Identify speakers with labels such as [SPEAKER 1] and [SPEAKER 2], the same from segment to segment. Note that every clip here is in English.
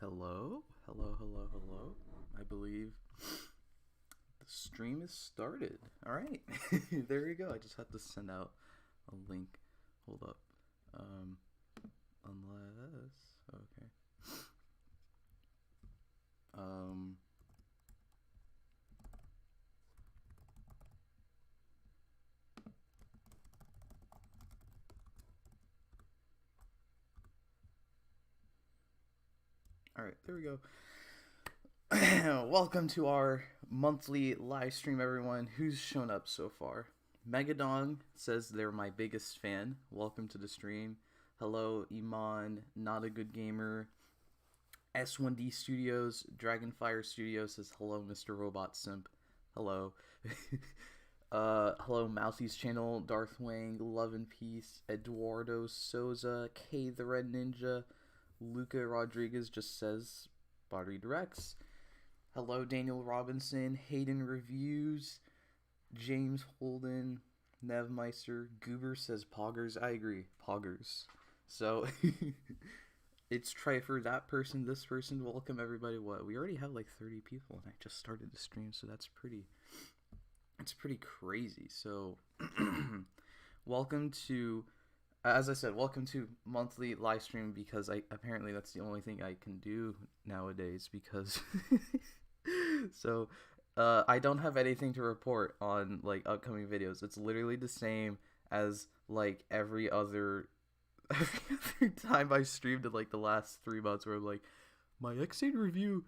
[SPEAKER 1] Hello, hello, hello, hello. I believe the stream is started. All right, there you go. I just have to send out a link. Hold up. Unless okay. Um. All right, there we go. Welcome to our monthly live stream, everyone. Who's shown up so far? Megadong says they're my biggest fan. Welcome to the stream. Hello, Iman, Not a Good Gamer. S1D Studios, Dragonfire Studios says hello, Mr. Robot Simp. Hello. Hello, Mousie's channel, Darth Wang, Love and Peace, Eduardo Souza, K the Red Ninja, Luca Rodriguez just says Barid Rex. Hello, Daniel Robinson, Hayden Reviews, James Holden, Nevmeister, Goober says Poggers. I agree, Poggers. So it's Trifer, that person, this person. Welcome everybody. What? We already have like 30 people and I just started the stream, so it's pretty crazy. So welcome to, as I said, welcome to monthly live stream, because apparently that's the only thing I can do nowadays, because so I don't have anything to report on like upcoming videos. It's literally the same as like every other time I streamed in like the last 3 months, where I'm like, my Ex-Aid review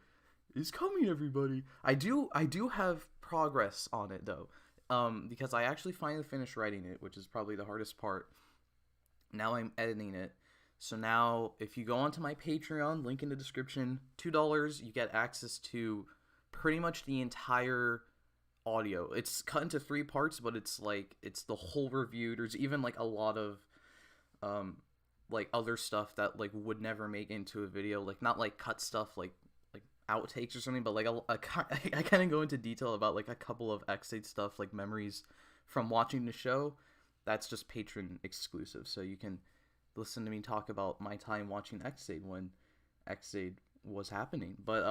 [SPEAKER 1] is coming, everybody. I do have progress on it though, because I actually finally finished writing it, which is probably the hardest part. Now I'm editing it. So now if you go onto my Patreon, link in the description, $2, you get access to pretty much the entire audio. It's cut into 3 parts, but it's like, it's the whole review. There's even like a lot of like other stuff that like would never make into a video, like not like cut stuff, like outtakes or something, but like I kind of go into detail about like a couple of Ex-Aid stuff, like memories from watching the show. That's just patron exclusive, so you can listen to me talk about my time watching Ex-Aid when Ex-Aid was happening. But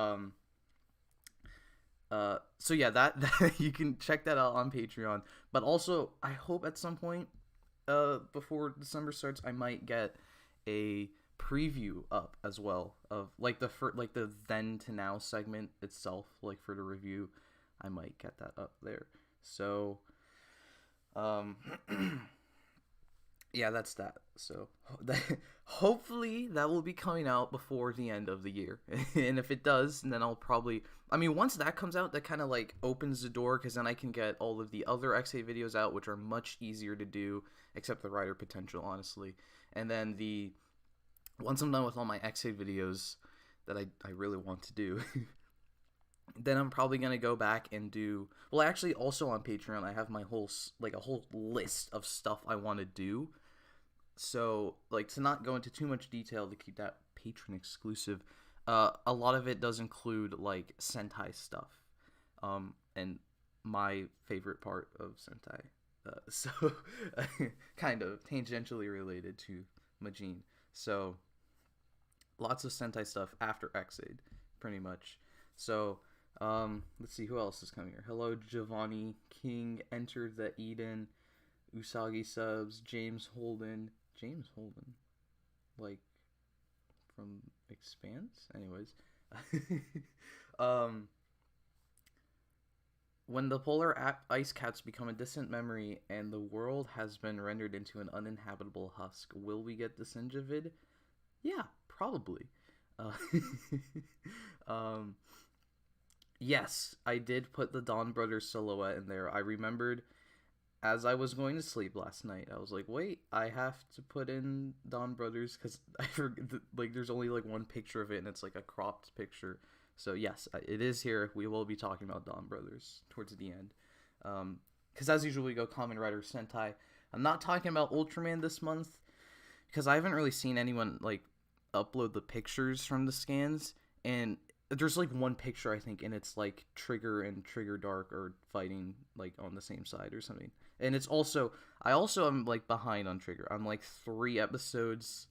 [SPEAKER 1] so yeah, that you can check that out on Patreon. But also, I hope at some point before December starts, I might get a preview up as well of like the then to now segment itself, like for the review. I might get that up there. So yeah, that's that. So hopefully that will be coming out before the end of the year. And if it does, then I'll probably, I mean, once that comes out, that kind of like opens the door, because then I can get all of the other Ex-Aid videos out, which are much easier to do, except the Rider Potential, honestly. And then once I'm done with all my Ex-Aid videos that I really want to do, then I'm probably going to go back and do, well, actually also on Patreon, I have my whole, like a whole list of stuff I want to do. So, like, to not go into too much detail to keep that patron exclusive, a lot of it does include, like, Sentai stuff, and my favorite part of Sentai, so, kind of tangentially related to Majin, so, lots of Sentai stuff after Ex-Aid, pretty much. So, let's see, who else is coming here? Hello, Giovanni King, Enter the Eden, Usagi Subs, James Holden, like, from Expanse? Anyways, when the polar ice caps become a distant memory and the world has been rendered into an uninhabitable husk, will we get the Senja vid? Yeah, probably. Yes, I did put the Dawn Brothers silhouette in there. I remembered as I was going to sleep last night, I was like, wait, I have to put in Dawn Brothers, because I forget, like, there's only like one picture of it and it's like a cropped picture. So yes, it is here. We will be talking about Dawn Brothers towards the end, because as usual we go Kamen Rider Sentai. I'm not talking about Ultraman this month because I haven't really seen anyone like upload the pictures from the scans, and there's like one picture I think, and it's like Trigger and Trigger Dark are fighting like on the same side or something. And it's also, I also am like behind on Trigger. I'm like 3 episodes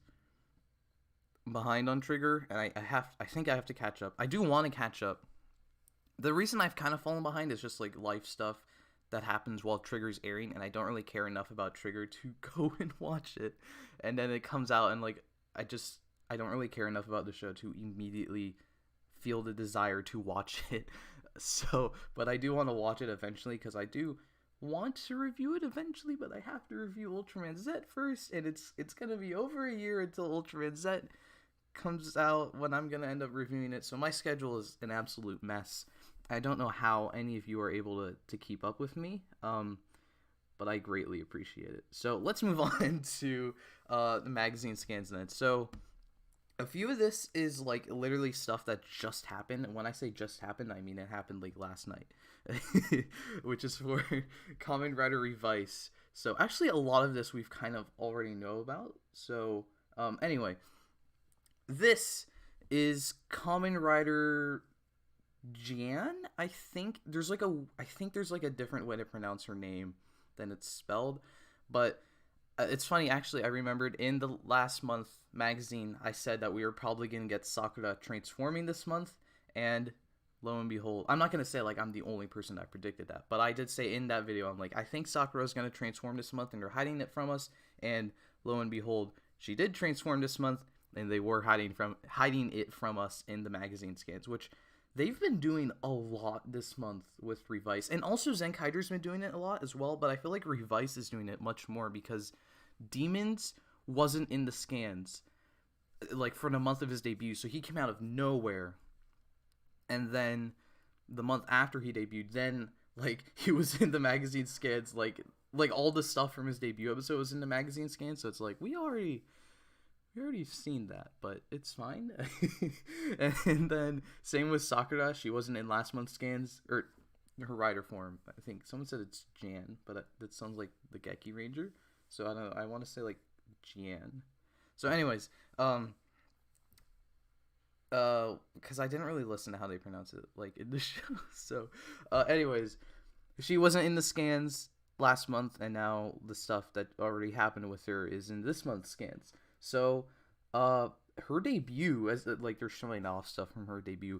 [SPEAKER 1] behind on Trigger, and I think I have to catch up. I do want to catch up. The reason I've kind of fallen behind is just like life stuff that happens while Trigger's airing, and I don't really care enough about Trigger to go and watch it. And then it comes out, and like I don't really care enough about the show to immediately feel the desire to watch it. So, but I do want to watch it eventually, because I do want to review it eventually, but I have to review Ultraman Z first, and it's gonna be over a year until Ultraman Z comes out when I'm gonna end up reviewing it. So my schedule is an absolute mess. I don't know how any of you are able to keep up with me, but I greatly appreciate it. So let's move on to the magazine scans then. So a few of this is like literally stuff that just happened. And when I say just happened, I mean it happened like last night, which is for Kamen Rider Revice. So actually a lot of this we've kind of already know about. So anyway, this is Kamen Rider Gen. I think there's like a different way to pronounce her name than it's spelled, but it's funny actually. I remembered in the last month magazine I said that we were probably gonna get Sakura transforming this month, and lo and behold, I'm not gonna say like I'm the only person that predicted that, but I did say in that video, I'm like, I think Sakura's gonna transform this month and they're hiding it from us, and lo and behold, she did transform this month, and they were hiding it from us in the magazine scans, which they've been doing a lot this month with Revice. And also Zenkaiger's been doing it a lot as well, but I feel like Revice is doing it much more because Demons wasn't in the scans like for the month of his debut, so he came out of nowhere. And then the month after he debuted, then like he was in the magazine scans, like all the stuff from his debut episode was in the magazine scans, so it's like we already seen that, but it's fine. And then same with Sakura. She wasn't in last month's scans, or her rider form. I think someone said it's Jan, but that sounds like the Geki Ranger. So I don't know. I want to say like Jan. So anyways, because I didn't really listen to how they pronounce it like in the show. So anyways, she wasn't in the scans last month, and now the stuff that already happened with her is in this month's scans. So, her debut, as like they're showing off stuff from her debut,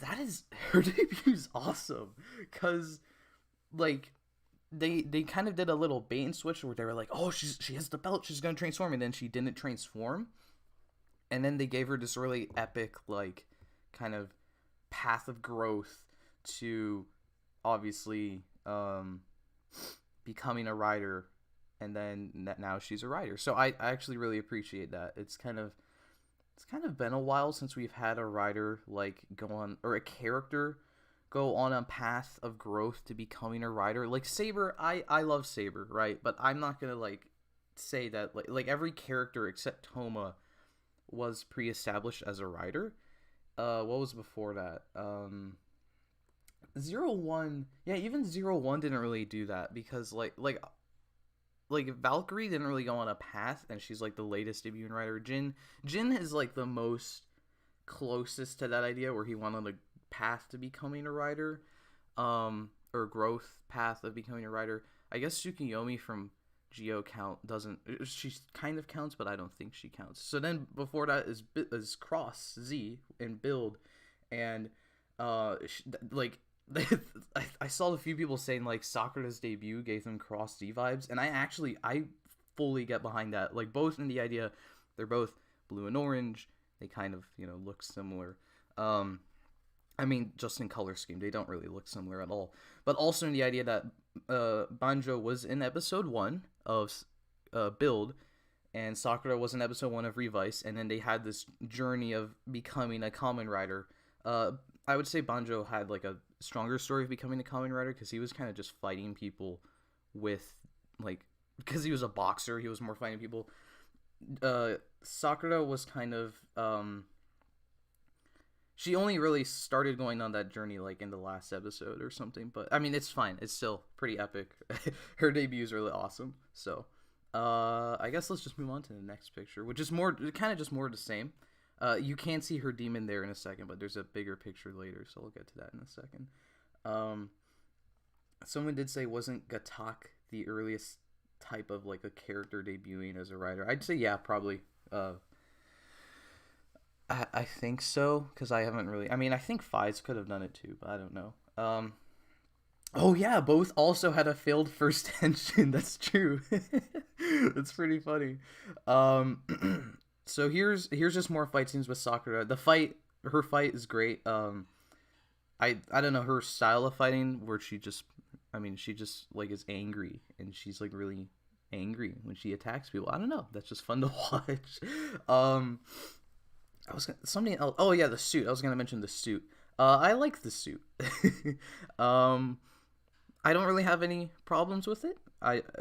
[SPEAKER 1] her debute's awesome, cause like they kind of did a little bait and switch where they were like, oh, she has the belt, she's gonna transform, and then she didn't transform, and then they gave her this really epic like kind of path of growth to obviously becoming a rider. And then now she's a rider. So I actually really appreciate that. It's kind of been a while since we've had a rider like go on, or a character go on a path of growth to becoming a rider. Like Saber, I love Saber, right? But I'm not gonna like say that like every character except Toma was pre-established as a rider. What was before that? 01, yeah, even 01 didn't really do that, because like Valkyrie didn't really go on a path, and she's like the latest debut rider. Jin is like the most closest to that idea, where he went on a path to becoming a rider, or growth path of becoming a rider. I guess Tsukiyomi from Geo count doesn't. She kind of counts, but I don't think she counts. So then before that is Cross Z and Build, and like. I saw a few people saying like Sakura's debut gave them Cross Z vibes, and I fully get behind that. Like both in the idea, they're both blue and orange. They kind of look similar. I mean, just in color scheme, they don't really look similar at all. But also in the idea that Banjo was in episode 1 of Build, and Sakura was in episode 1 of Revice, and then they had this journey of becoming a Kamen Rider. I would say Banjo had like a stronger story of becoming a Kamen Rider, because he was kind of just fighting people with like, because he was a boxer, he was more fighting people. Sakura was kind of she only really started going on that journey like in the last episode or something, but I mean it's fine, it's still pretty epic. Her debut is really awesome. So I guess let's just move on to the next picture, which is kind of just more the same. You can see her demon there in a second, but there's a bigger picture later, so we'll get to that in a second. Someone did say, wasn't Gatak the earliest type of like a character debuting as a rider? I'd say yeah, probably. I think so, because I haven't really. I mean, I think Fives could have done it too, but I don't know. Oh yeah, both also had a failed first henshin. That's true. That's pretty funny. So here's just more fight scenes with Sakura. Her fight is great. I don't know her style of fighting, where she just like is angry, and she's like really angry when she attacks people. I don't know. That's just fun to watch. Um, something else. Oh yeah, the suit. I was gonna mention the suit. I like the suit. um, I don't really have any problems with it.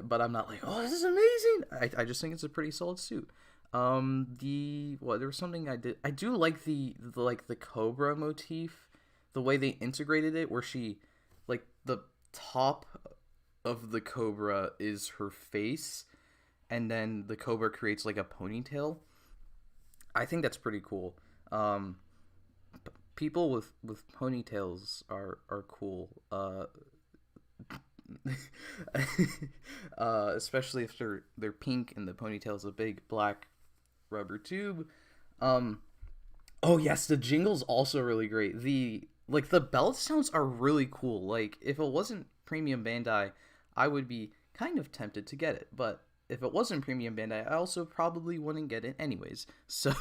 [SPEAKER 1] But I'm not like, oh, this is amazing. I just think it's a pretty solid suit. There was something I did. I do like the Cobra motif, the way they integrated it, where she, like, the top of the Cobra is her face, and then the Cobra creates like a ponytail. I think that's pretty cool. Um, People with ponytails are cool. Especially if they're pink and the ponytail's a big black rubber tube. Um, oh yes, the jingle's also really great. The belt sounds are really cool. Like if it wasn't premium Bandai, I would be kind of tempted to get it, but if it wasn't premium Bandai, I also probably wouldn't get it anyways. So,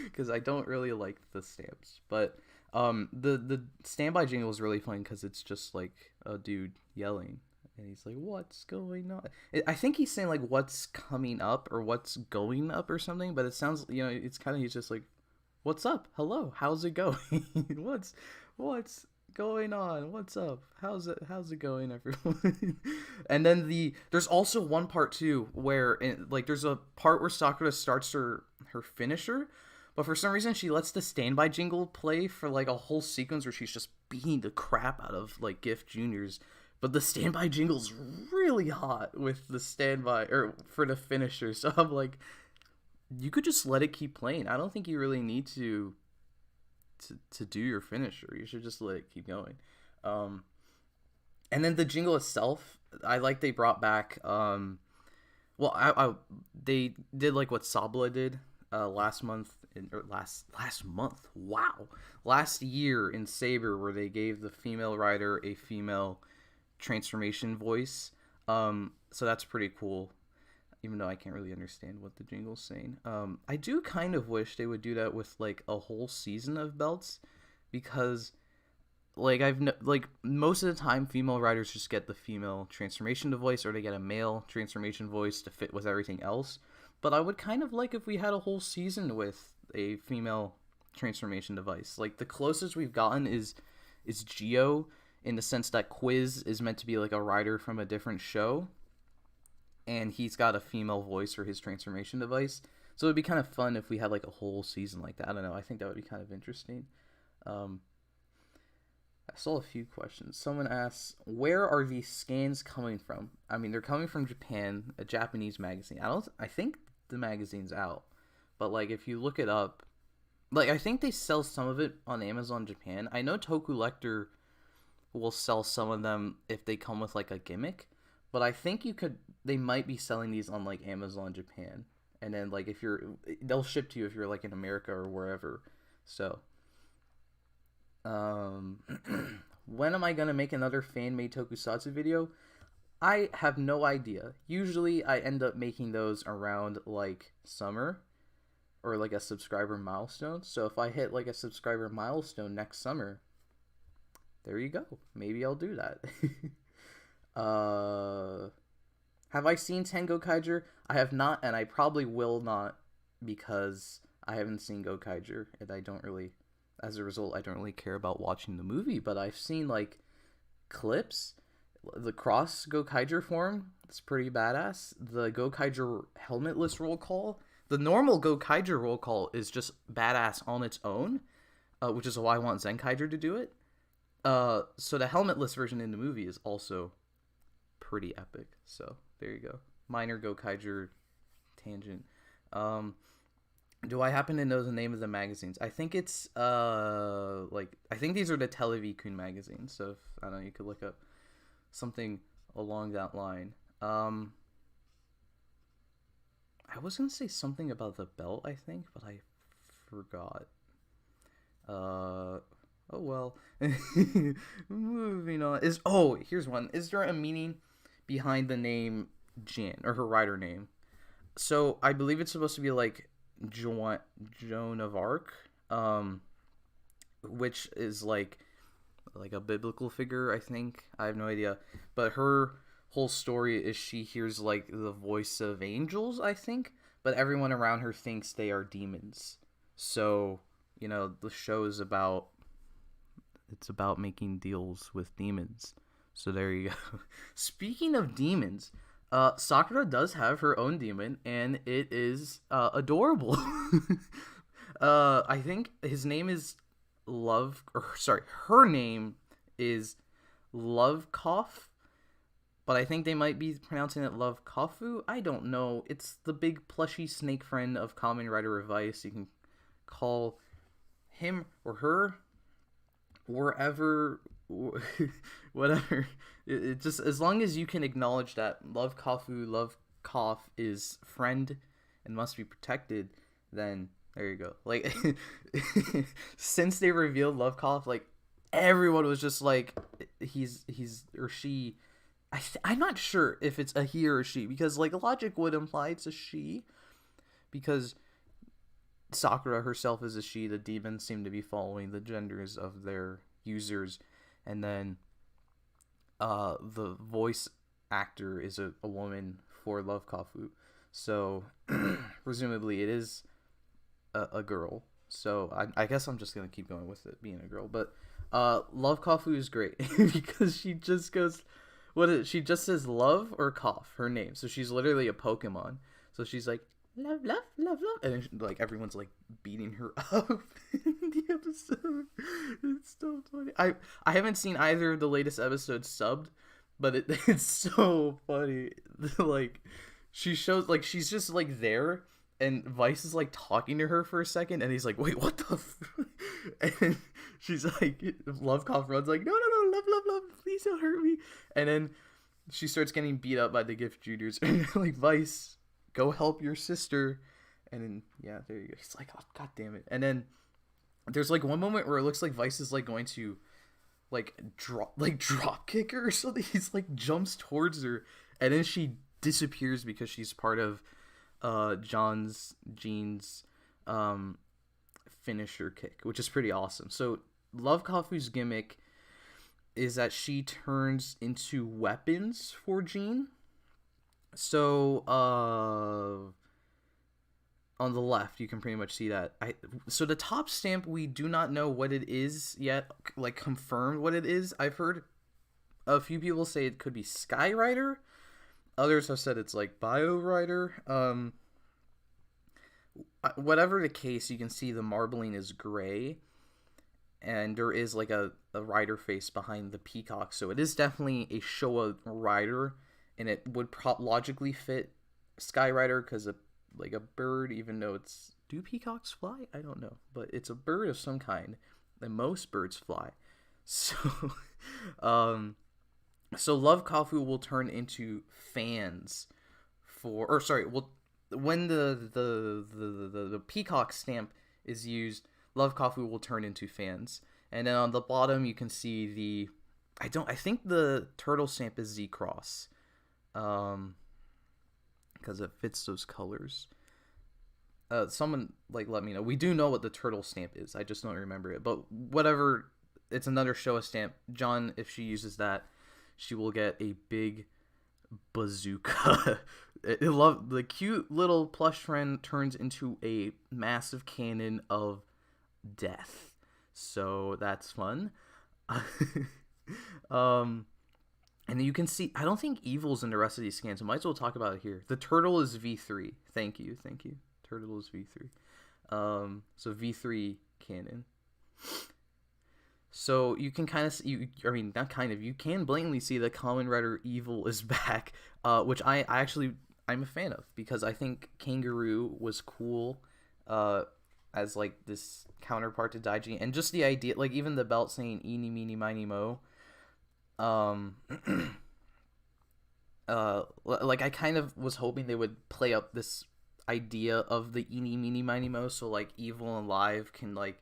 [SPEAKER 1] because I don't really like the stamps, but the standby jingle is really fun because it's just like a dude yelling, and he's like, "What's going on?" I think he's saying like, "What's coming up" or "What's going up" or something. But it sounds, it's kind of he's just like, "What's up? Hello, how's it going? What's going on? What's up? How's it going, everyone?" And then there's also one part too where like there's a part where Sakura starts her finisher, but for some reason she lets the standby jingle play for like a whole sequence where she's just beating the crap out of like Gift Juniors. But the standby jingle's really hot with the standby or for the finisher. So I'm like, you could just let it keep playing. I don't think you really need to do your finisher. You should just let it keep going. Um, and then the jingle itself, I like they brought back. Well, they did like what Sabla did last month or last month. Wow, last year in Saber, where they gave the female rider a female transformation voice. So that's pretty cool. Even though I can't really understand what the jingle's saying. I do kind of wish they would do that with like a whole season of belts, because like like most of the time female riders just get the female transformation voice, or they get a male transformation voice to fit with everything else. But I would kind of like if we had a whole season with a female transformation device. Like the closest we've gotten is Geo, in the sense that Quiz is meant to be like a rider from a different show, and he's got a female voice for his transformation device. So it'd be kind of fun if we had like a whole season like that. I don't know. I think that would be kind of interesting. Um, I saw a few questions. Someone asks, "Where are these scans coming from?" I mean, they're coming from Japan, a Japanese magazine. I think the magazine's out, but like if you look it up, like I think they sell some of it on Amazon Japan. I know Tokulector will sell some of them if they come with like a gimmick, but I think they might be selling these on like Amazon Japan, and then like they'll ship to you if you're like in America or wherever. So um when am I gonna make another fan made tokusatsu video? I have no idea. Usually I end up making those around like summer, or like a subscriber milestone. So if I hit like a subscriber milestone next summer, there you go. Maybe I'll do that. Have I seen Zenkaiger? I have not, and I probably will not, because I haven't seen Gokaiger, and as a result, I don't really care about watching the movie. But I've seen like clips. The cross Gokaiger form, it's pretty badass. The Gokaiger helmetless roll call. The normal Gokaiger roll call is just badass on its own, which is why I want Zenkaiger to do it. So the helmetless version in the movie is also pretty epic. So there you go. Minor Gokaiger tangent. Do I happen to know the name of the magazines? I think it's I think these are the Televikun magazines. So if, I don't know, you could look up something along that line. I was gonna say something about the belt, I think, but I forgot. Oh well. Moving on. Here's one. Is there a meaning behind the name Jan, or her rider name? So I believe it's supposed to be like Joan of Arc, which is like a biblical figure, I think. I have no idea. But her whole story is she hears like the voice of angels, I think, but everyone around her thinks they are demons. So, the show is about making deals with demons. So there you go. Speaking of demons, Sakura does have her own demon, and it is adorable. I think his name is her name is Lovekov, but I think they might be pronouncing it Lovekofu. I don't know. It's the big plushy snake friend of Kamen Rider Revice. You can call him or her wherever, whatever. It just, as long as you can acknowledge that Lovekov is friend and must be protected, then there you go. Like, since they revealed Lovekov, like, everyone was just like, he's or she. I'm not sure if it's a he or a she, because like logic would imply it's a she, because Sakura herself is a she. The demons seem to be following the genders of their users, and then the voice actor is a woman for Lovekofu, so presumably it is a girl. So I guess I'm just gonna keep going with it being a girl, but Lovekofu is great because she just goes. She just says love or cough, her name. So she's literally a Pokemon. So she's like, love, love, love, love. And then, like, everyone's, like, beating her up in the episode. It's so funny. I haven't seen either of the latest episodes subbed, but it's so funny. Like, she shows, like, she's just, like, there, and Vice is, like, talking to her for a second, and he's like, wait, what the And she's like, Lovekov runs like, no, love, love, love, please don't hurt me. And then she starts getting beat up by the gift shooters. And like, Vice, go help your sister. And then, yeah, there you go. He's like, oh, god damn it. And then there's like one moment where it looks like Vice is like going to like drop kick her or something. He's like jumps towards her, and then she disappears because she's part of Jean's finisher kick, which is pretty awesome. So Lovekofu's gimmick is that she turns into weapons for Jean. So on the left you can pretty much see that. So the top stamp, we do not know what it is yet, like confirmed what it is. I've heard a few people say it could be Sky Rider. Others have said it's like Bio Rider. Whatever the case, you can see the marbling is gray, and there is like a rider face behind the peacock, so it is definitely a Showa rider, and it would logically fit Sky Rider because like a bird, even though do peacocks fly? I don't know, but it's a bird of some kind, and most birds fly. So so Lovekofu will turn into fans when the peacock stamp is used, Lovekofu will turn into fans. And then on the bottom you can see I think the turtle stamp is Z-Cross, because it fits those colors. Someone like let me know. We do know what the turtle stamp is, I just don't remember it, but whatever, it's another Showa stamp. John, if she uses that, she will get a big bazooka. I love the cute little plush friend turns into a massive cannon of death, so that's fun. And you can see, I don't think Evil's in the rest of these scans, so might as well talk about it here. The turtle is V3. Thank you. Turtle is V3. So V3 cannon. So you can you can blatantly see that Kamen Rider Evil is back, which I'm a fan of, because I think Kagero was cool as like this counterpart to Daiji, and just the idea, like even the belt saying "Eeny, meeny, miny, mo." Like I kind of was hoping they would play up this idea of the eeny meeny miny mo, so like Evil and Live can like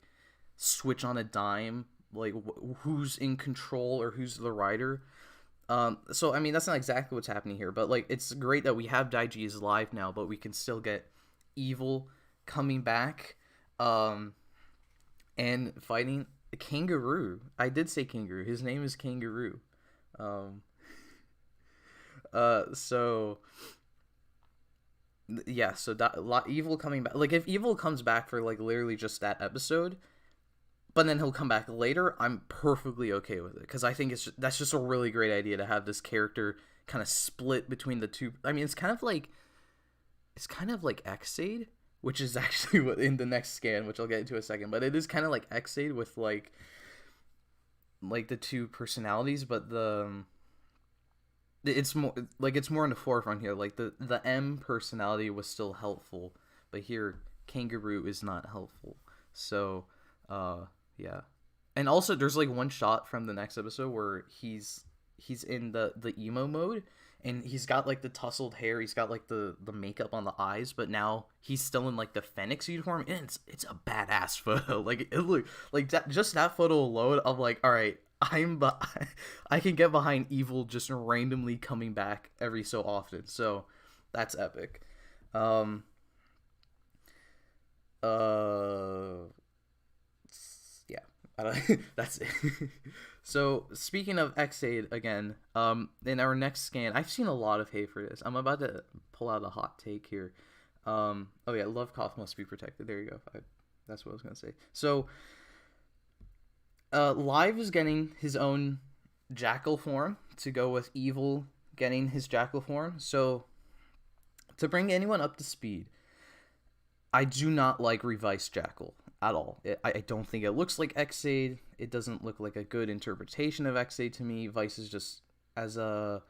[SPEAKER 1] switch on a dime, like who's in control or who's the rider. So I mean that's not exactly what's happening here, but like it's great that we have Daiji's live now, but we can still get Evil coming back, and fighting Kangaroo. I did say Kangaroo. His name is Kangaroo. So yeah, so Evil coming back. Like if Evil comes back for like literally just that episode, but then he'll come back later, I'm perfectly okay with it, because I think that's just a really great idea to have this character kind of split between the two. I mean, it's kind of like Ex-Aid, which is actually what in the next scan, which I'll get into in a second. But it is kind of like Ex-Aid with like the two personalities, but it's more in the forefront here. Like the M personality was still helpful, but here Kangaroo is not helpful. So yeah. And also there's like one shot from the next episode where he's in the emo mode, and he's got like the tousled hair, he's got like the makeup on the eyes, but now he's still in like the Phoenix uniform, and it's a badass photo. Like it look like that, just that photo alone, I'm like, all right, I can get behind Evil just randomly coming back every so often. So that's epic. Yeah, that's it. So speaking of Ex-Aid again, in our next scan, I've seen a lot of hate for this. I'm about to pull out a hot take here. Oh yeah, Lovekov must be protected. There you go. That's what I was gonna say. So Live is getting his own Jackal form to go with Evil getting his Jackal form. So to bring anyone up to speed, I do not like Revice Jackal at all. I don't think it looks like Ex-Aid. It doesn't look like a good interpretation of Ex-Aid to me. Vice is just as a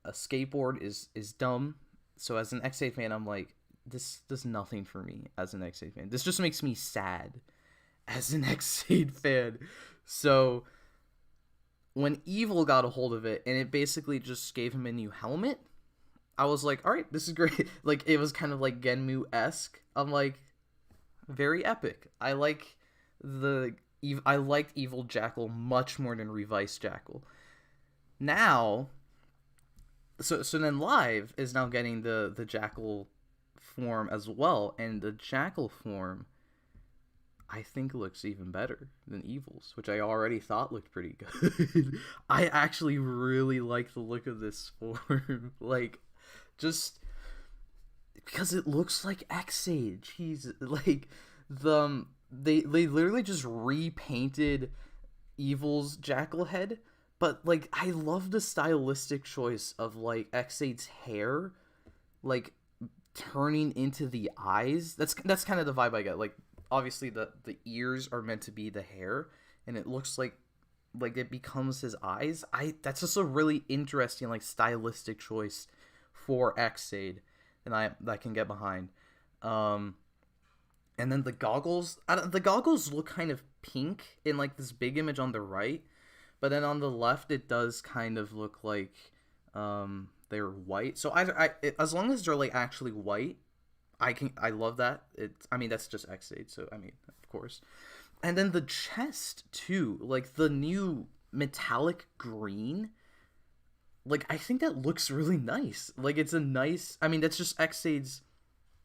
[SPEAKER 1] skateboard is dumb. So as an Ex-Aid fan, I'm like, this does nothing for me as an Ex-Aid fan. This just makes me sad as an Ex-Aid fan. So when Evil got a hold of it and it basically just gave him a new helmet, I was like, all right, this is great. Like, it was kind of like Genmu-esque. I'm like, very epic. I liked Evil Jackal much more than Revice Jackal. Now, so then Live is now getting the Jackal form as well, and the Jackal form I think looks even better than Evil's, which I already thought looked pretty good. I actually really like the look of this form. Like, just because it looks like Ex-Aid. Jeez, like they literally just repainted Evil's Jackal head, but like I love the stylistic choice of like Ex-Aid's hair, like turning into the eyes. That's kind of the vibe I get. Like obviously the ears are meant to be the hair, and it looks like it becomes his eyes. That's just a really interesting like stylistic choice for Ex-Aid, and I can get behind. And then the goggles look kind of pink in like this big image on the right, but then on the left it does kind of look like they're white. So as long as they're like actually white, I love that. I mean that's just Ex-Aid, so I mean of course. And then the chest too, like the new metallic green. Like, I think that looks really nice. Like, it's a nice... I mean, that's just Ex-Aid's...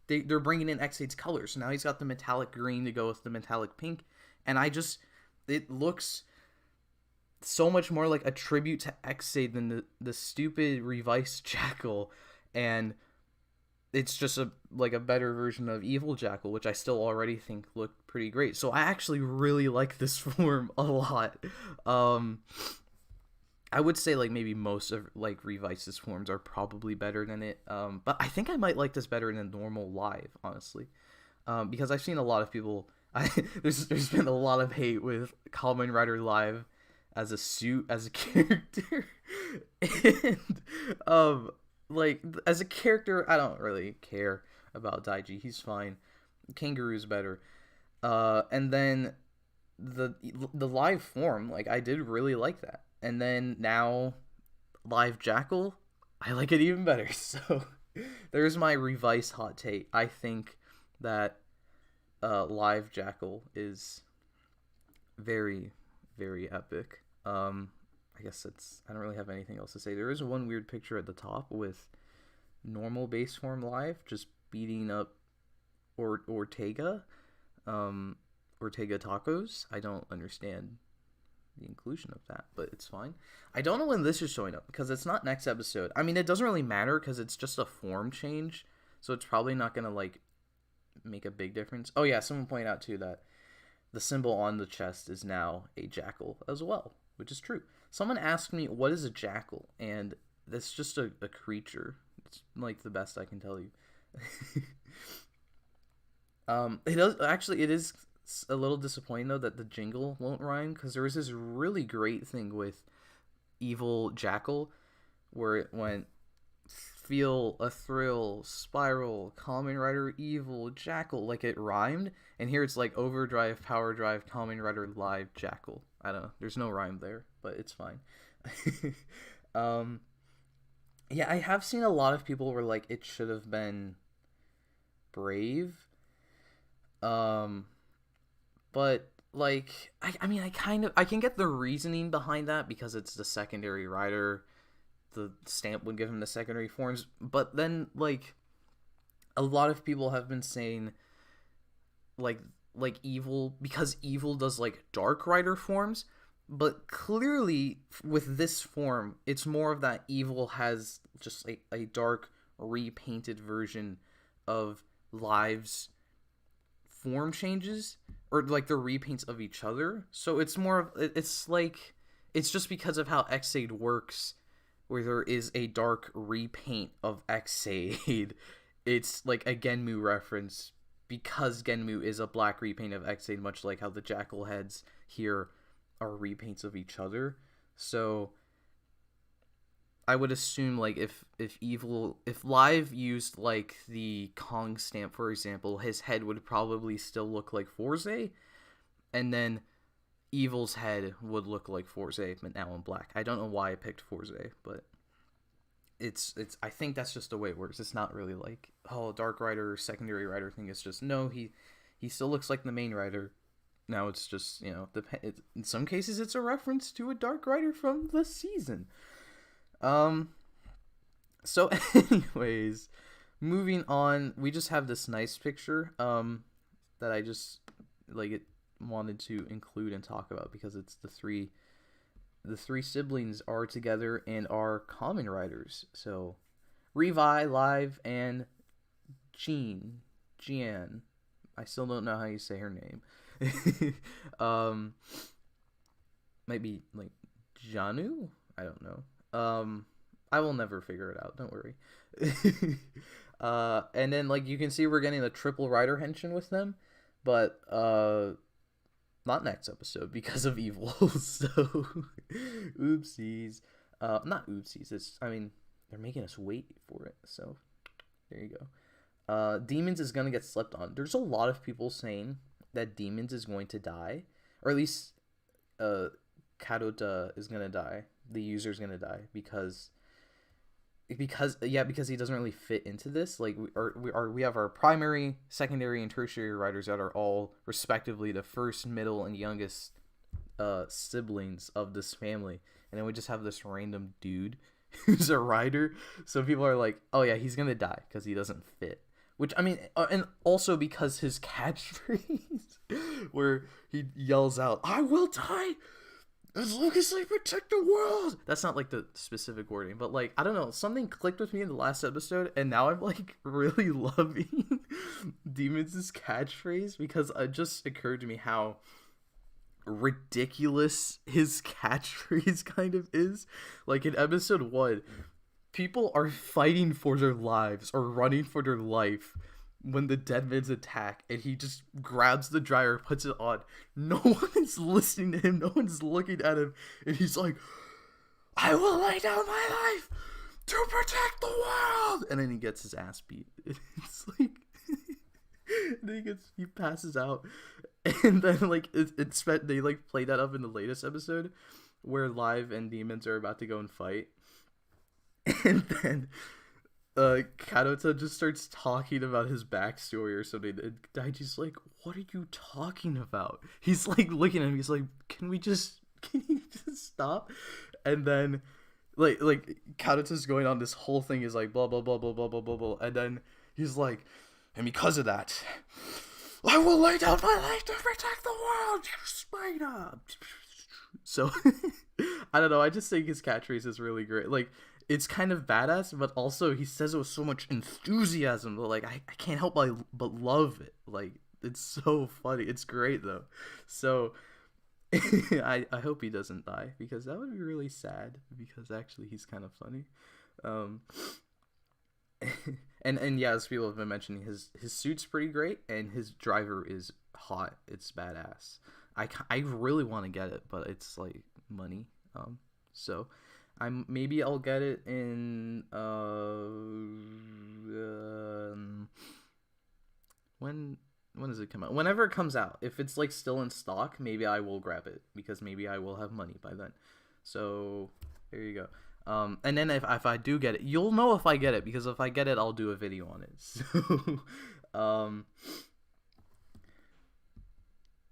[SPEAKER 1] They're bringing in Ex-Aid's colors. So now he's got the metallic green to go with the metallic pink. And it looks so much more like a tribute to Ex-Aid than the stupid Revice Jackal. And it's just a better version of Evil Jackal, which I still already think looked pretty great. So I actually really like this form a lot. I would say like maybe most of like Revice's forms are probably better than it, but I think I might like this better than normal Live, honestly, because I've seen a lot of people. There's been a lot of hate with Kamen Rider Live as a suit, as a character, and like as a character, I don't really care about Daiji. He's fine. Kangaroo's better, and then the Live form, like I did really like that. And then now, Live Jackal, I like it even better. So, There's my Revice hot take. I think that live Jackal is very, very epic. I guess I don't really have anything else to say. There is one weird picture at the top with normal base form live just beating up Ortega tacos. I don't understand the inclusion of that, but it's fine. I don't know when this is showing up because it's not next episode. I mean, it doesn't really matter because it's just a form change, so it's probably not gonna like make a big difference. Oh yeah, someone pointed out too that the symbol on the chest is now a jackal as well, which is true. Someone asked me what is a jackal, and that's just a creature. It's like the best I can tell you. It is a little disappointing though that the jingle won't rhyme, because there was this really great thing with Evil Jackal where it went feel a thrill, spiral, Kamen Rider Evil Jackal, like it rhymed, and here it's like overdrive, power drive, Kamen Rider live Jackal. I don't know, there's no rhyme there, but it's fine. Yeah, I have seen a lot of people where like it should have been Brave. But like I mean I can get the reasoning behind that because it's the secondary rider. The stamp would give him the secondary forms, but then like a lot of people have been saying like Evil, because Evil does like dark rider forms, but clearly with this form it's more of that Evil has just a dark repainted version of Live's form changes, or like the repaints of each other. So it's more of, it's like, it's just because of how Ex-Aid works, where there is a dark repaint of Ex-Aid. It's like a Genmu reference because Genmu is a black repaint of Ex-Aid, much like how the Jackal heads here are repaints of each other. So I would assume like if Live used like the Kong stamp, for example, his head would probably still look like Forze, and then Evil's head would look like Forze, but now in black. I don't know why I picked Forze, but it's I think that's just the way it works. It's not really like, oh, Dark Rider, secondary rider thing. It's just, no, he still looks like the main rider. Now it's just, you know, in some cases it's a reference to a Dark Rider from the season. So anyways, moving on, we just have this nice picture, that I just, wanted to include and talk about because it's the three siblings are together and are Kamen Riders. So, Revi, Live, and Jian. I still don't know how you say her name. Might be, like, Janu? I don't know. I will never figure it out, don't worry. And then, like, you can see we're getting a triple rider henshin with them, but, not next episode because of Evil. So, oopsies. Not oopsies, they're making us wait for it, so there you go. Demons is gonna get slept on. There's a lot of people saying that Demons is going to die, or at least, Kadota is gonna die. The user's gonna die because he doesn't really fit into this. Like, we have our primary, secondary, and tertiary riders that are all respectively the first, middle, and youngest siblings of this family, and then we just have this random dude who's a rider. So people are like, oh yeah, he's gonna die because he doesn't fit. Which, and also because his catchphrase where he yells out, "I will die as long as I protect the world." That's not like the specific wording, but like, I don't know, something clicked with me in the last episode, and now I'm like really loving Demons' catchphrase, because it just occurred to me how ridiculous his catchphrase kind of is. Like in episode 1, people are fighting for their lives or running for their life when the Deadmans attack, and he just grabs the dryer, puts it on. No one is listening to him, no one's looking at him, and he's like, "I will lay down my life to protect the world!" And then he gets his ass beat. It's like, and then he passes out, and then like they like play that up in the latest episode where Live and Demons are about to go and fight, and then Kadota just starts talking about his backstory or something, and Daiji's like, "What are you talking about?" He's like looking at him. He's like, can you just stop?" And then, like Kadota's going on this whole thing is like blah blah blah blah blah blah blah blah, and then he's like, "And because of that, I will lay down my life to protect the world, you spider." So I don't know. I just think his catchphrase is really great. Like, it's kind of badass, but also he says it with so much enthusiasm. But like, I can't help but love it. Like, it's so funny. It's great though. So I hope he doesn't die, because that would be really sad. Because actually, he's kind of funny. And yeah, as people have been mentioning, his suit's pretty great, and his driver is hot. It's badass. I really want to get it, but it's like money. So maybe I'll get it in when does it come out? Whenever it comes out. If it's like still in stock, maybe I will grab it, because maybe I will have money by then. So there you go. And then if I do get it, you'll know if I get it, because if I get it, I'll do a video on it.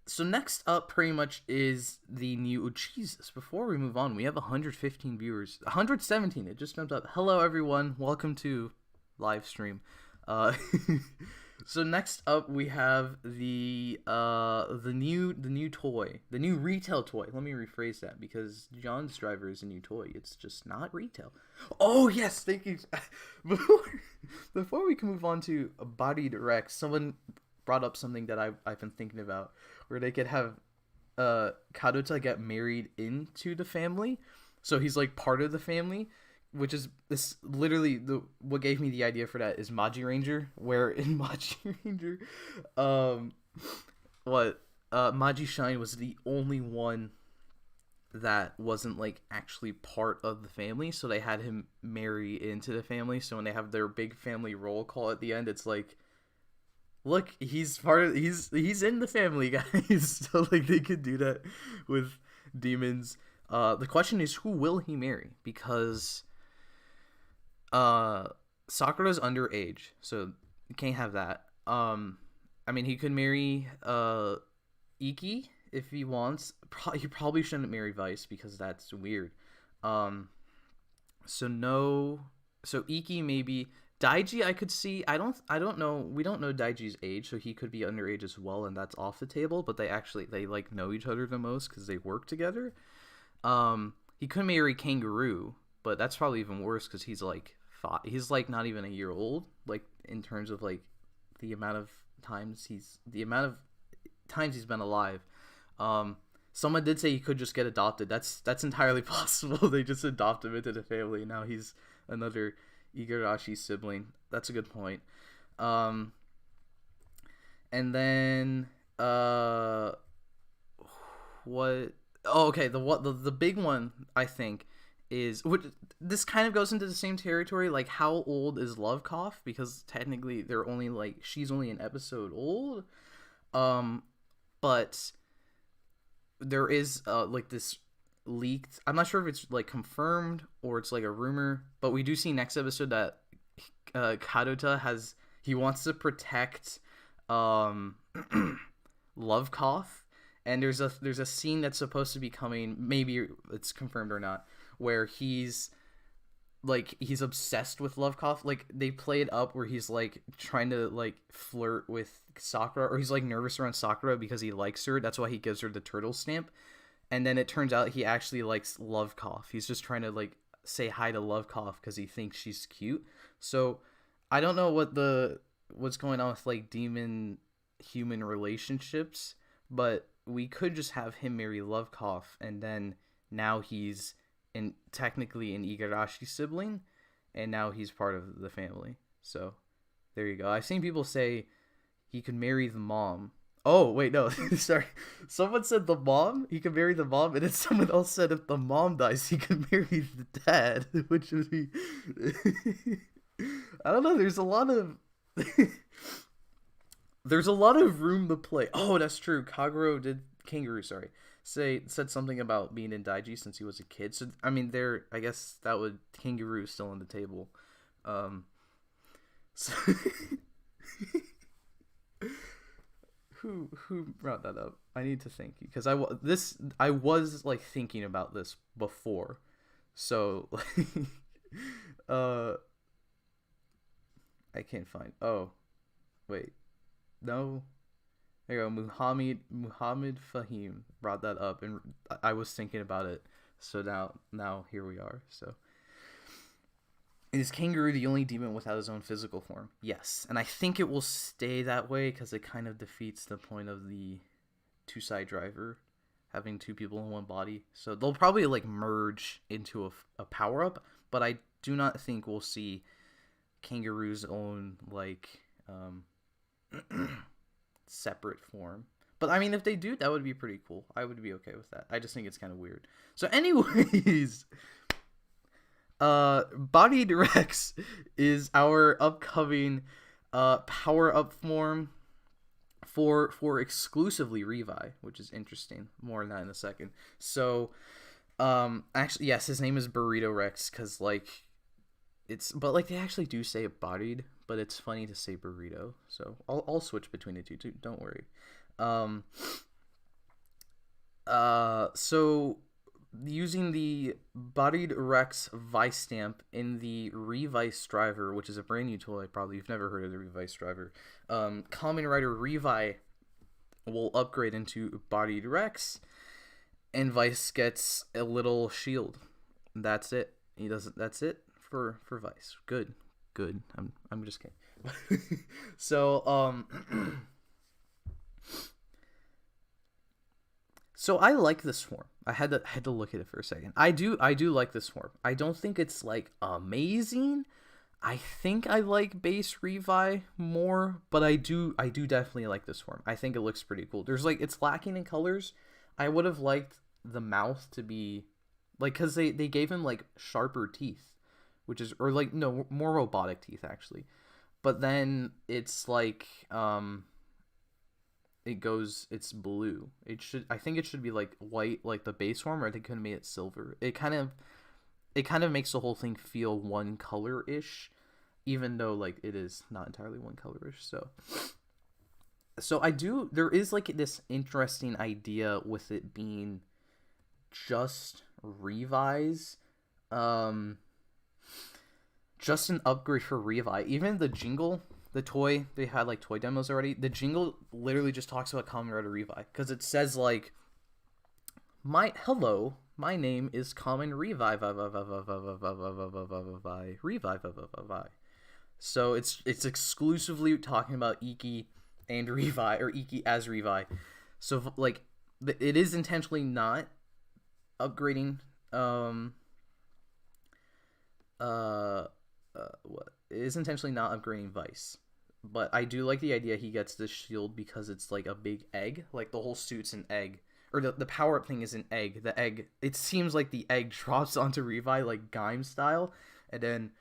[SPEAKER 1] So next up pretty much is the new... Oh, Jesus, before we move on, we have 115 viewers. 117, it just jumped up. Hello, everyone. Welcome to live stream. So next up, we have the new toy. The new retail toy. Let me rephrase that, because John's driver is a new toy. It's just not retail. Oh, yes, thank you. Before we can move on to Barid Rex, someone brought up something that I've been thinking about, where they could have Kadota get married into the family, so he's like part of the family, which is this literally what gave me the idea for that is Maji Ranger, where in Maji Ranger, Maji Shine was the only one that wasn't like actually part of the family, so they had him marry into the family. So when they have their big family roll call at the end, it's like, look, he's part of, he's in the family, guys. So like they could do that with Demons. The question is, who will he marry? Because Sakura's underage, so you can't have that. I mean, he could marry Iki if he wants. He probably shouldn't marry Vice, because that's weird. So no. So Iki maybe. Daiji I could see. I don't know. We don't know Daiji's age, so he could be underage as well, and that's off the table. But they like know each other the most because they work together. He could marry Kangaroo, but that's probably even worse because he's like not even a year old. Like in terms of like the amount of times he's been alive. Someone did say he could just get adopted. That's entirely possible. They just adopt him into the family. Now he's another Igarashi sibling. That's a good point. And then what? Oh, okay. The big one I think is, which this kind of goes into the same territory. Like, how old is Lovekov? Because technically they're only like, she's only an episode old. But there is like this leaked, I'm not sure if it's like confirmed or it's like a rumor, but we do see next episode that Kadota he wants to protect Lovekov, and there's a scene that's supposed to be coming, maybe it's confirmed or not, where he's obsessed with Lovekov. Like they play it up where he's like trying to like flirt with Sakura, or he's like nervous around Sakura because he likes her. That's why he gives her the turtle stamp. And then it turns out he actually likes Lovekov. He's just trying to like say hi to Lovekov because he thinks she's cute. So I don't know what's going on with like demon human relationships, but we could just have him marry Lovekov, and then now he's technically an Igarashi sibling, and now he's part of the family. So there you go. I've seen people say he could marry the mom. Oh, wait, no, sorry. Someone said the mom, he could marry the mom, and then someone else said if the mom dies, he could marry the dad, which would be... I don't know, there's a lot of... there's a lot of room to play. Oh, that's true. Kangaroo, said something about being in Daiji since he was a kid. So, I mean, I guess that would... Kangaroo still on the table. So who brought that up? I need to thank you because I was like thinking about this before, so uh I can't find. Oh, wait, no. There you go. Muhammad Fahim brought that up, and I was thinking about it. So now here we are. So is Kangaroo the only demon without his own physical form? Yes, and I think it will stay that way because it kind of defeats the point of the two-side driver having two people in one body. So they'll probably like merge into a power-up, but I do not think we'll see Kangaroo's own like separate form. But I mean, if they do, that would be pretty cool. I would be okay with that. I just think it's kind of weird. So anyways, Barid Rex is our upcoming power up form for exclusively Revi, which is interesting. More on that in a second. So actually, yes, his name is Burrito Rex because like but like they actually do say Barid, but it's funny to say burrito. So I'll switch between the two too. Don't worry. So using the Barid Rex Vice stamp in the Revice driver, which is a brand new toy, probably you've never heard of the Revice driver. Kamen Rider Revice will upgrade into Barid Rex, and Vice gets a little shield. That's it. He doesn't. That's it for Vice. Good. I'm just kidding. So So I like this form. I had to look at it for a second. I do like this form. I don't think it's like amazing. I think I like base Revi more, but I do definitely like this form. I think it looks pretty cool. There's like it's lacking in colors. I would have liked the mouth to be like cuz they gave him like sharper teeth, which is or like no, more robotic teeth actually. But then it's like it's blue. I think it should be like white like the base form, or they could have made it silver. It kind of makes the whole thing feel one color-ish, even though like it is not entirely one color-ish. So there is like this interesting idea with it being just Revi's, just an upgrade for Revi. Even the jingle, the toy, they had like toy demos already. The jingle literally just talks about Kamen Rider Revice because it says like, my name is Kamen Revive. So it's exclusively talking about Iki and Revi, or Iki as Revi. So like it is intentionally not upgrading it is intentionally not upgrading Vice, but I do like the idea he gets this shield because it's like a big egg, like the whole suit's an egg, or the power up thing is an egg. The egg, it seems like the egg drops onto Revi like Gaim style, and then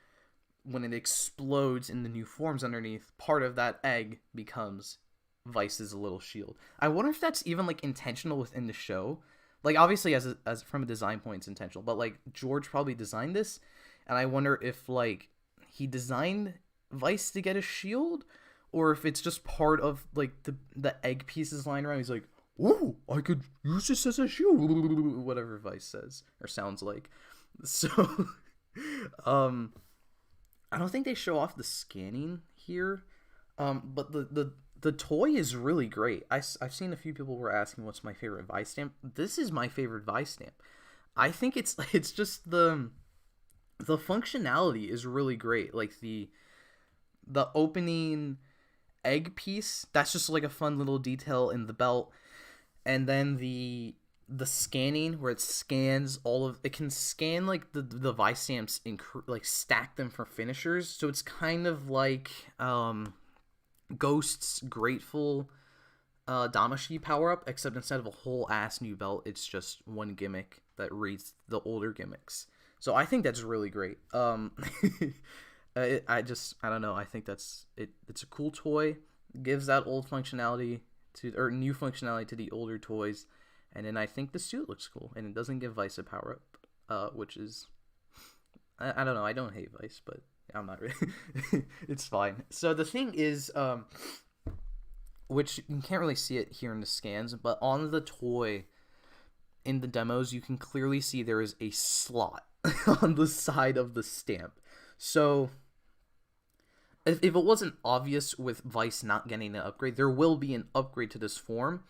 [SPEAKER 1] when it explodes in the new forms underneath, part of that egg becomes Vice's little shield. I wonder if that's even like intentional within the show. Like obviously as from a design point it's intentional, but like George probably designed this, and I wonder if like he designed Vice to get a shield, or if it's just part of like the egg pieces lying around. He's like, "Ooh, I could use this as a shield," whatever Vice says or sounds like. So, I don't think they show off the scanning here, but the toy is really great. I've seen a few people were asking what's my favorite Vice stamp. This is my favorite Vice stamp. I think it's just the functionality is really great. Like the opening egg piece, that's just like a fun little detail in the belt, and then the scanning where it scans it can scan like the Vice stamps and like stack them for finishers. So it's kind of like Ghost's Grateful Damashi power up, except instead of a whole ass new belt, it's just one gimmick that reads the older gimmicks. So I think that's really great. I don't know. I think that's it. It's a cool toy. Gives that old functionality or new functionality to the older toys, and then I think the suit looks cool, and it doesn't give Vice a power up, which is I don't know. I don't hate Vice, but I'm not really. It's fine. So the thing is, which you can't really see it here in the scans, but on the toy in the demos, you can clearly see there is a slot on the side of the stamp. So if it wasn't obvious with Vice not getting an upgrade, there will be an upgrade to this form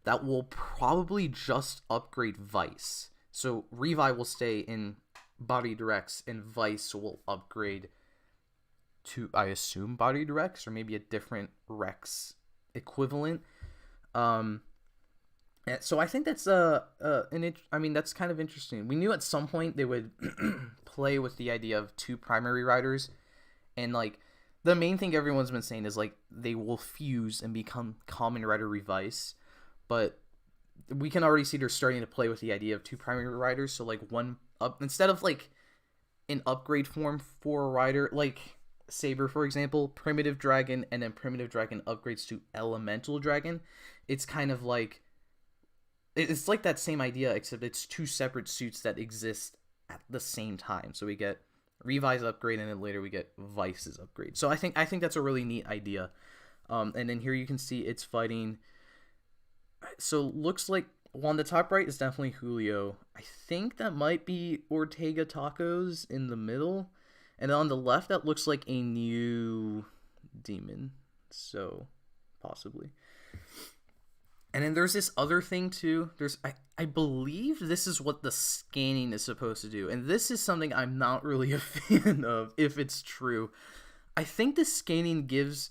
[SPEAKER 1] that will probably just upgrade Vice. So Revive will stay in Barid Rex, and Vice will upgrade to, I assume, Barid Rex, or maybe a different Rex equivalent. So I think that's that's kind of interesting. We knew at some point they would play with the idea of two primary riders, and like the main thing everyone's been saying is like they will fuse and become Kamen Rider Revice, but we can already see they're starting to play with the idea of two primary riders. So like one up instead of like an upgrade form for a rider, like Saber, for example, Primitive Dragon, and then Primitive Dragon upgrades to Elemental Dragon. It's kind of like it's like that same idea, except it's two separate suits that exist at the same time. So we get Revi's upgrade, and then later we get Vice's upgrade. So I think that's a really neat idea. And then here you can see it's fighting. So looks like on the top right is definitely Julio. I think that might be Ortega Tacos in the middle. And on the left, that looks like a new demon. So, possibly. And then there's this other thing, too. I believe this is what the scanning is supposed to do. And this is something I'm not really a fan of, if it's true. I think the scanning gives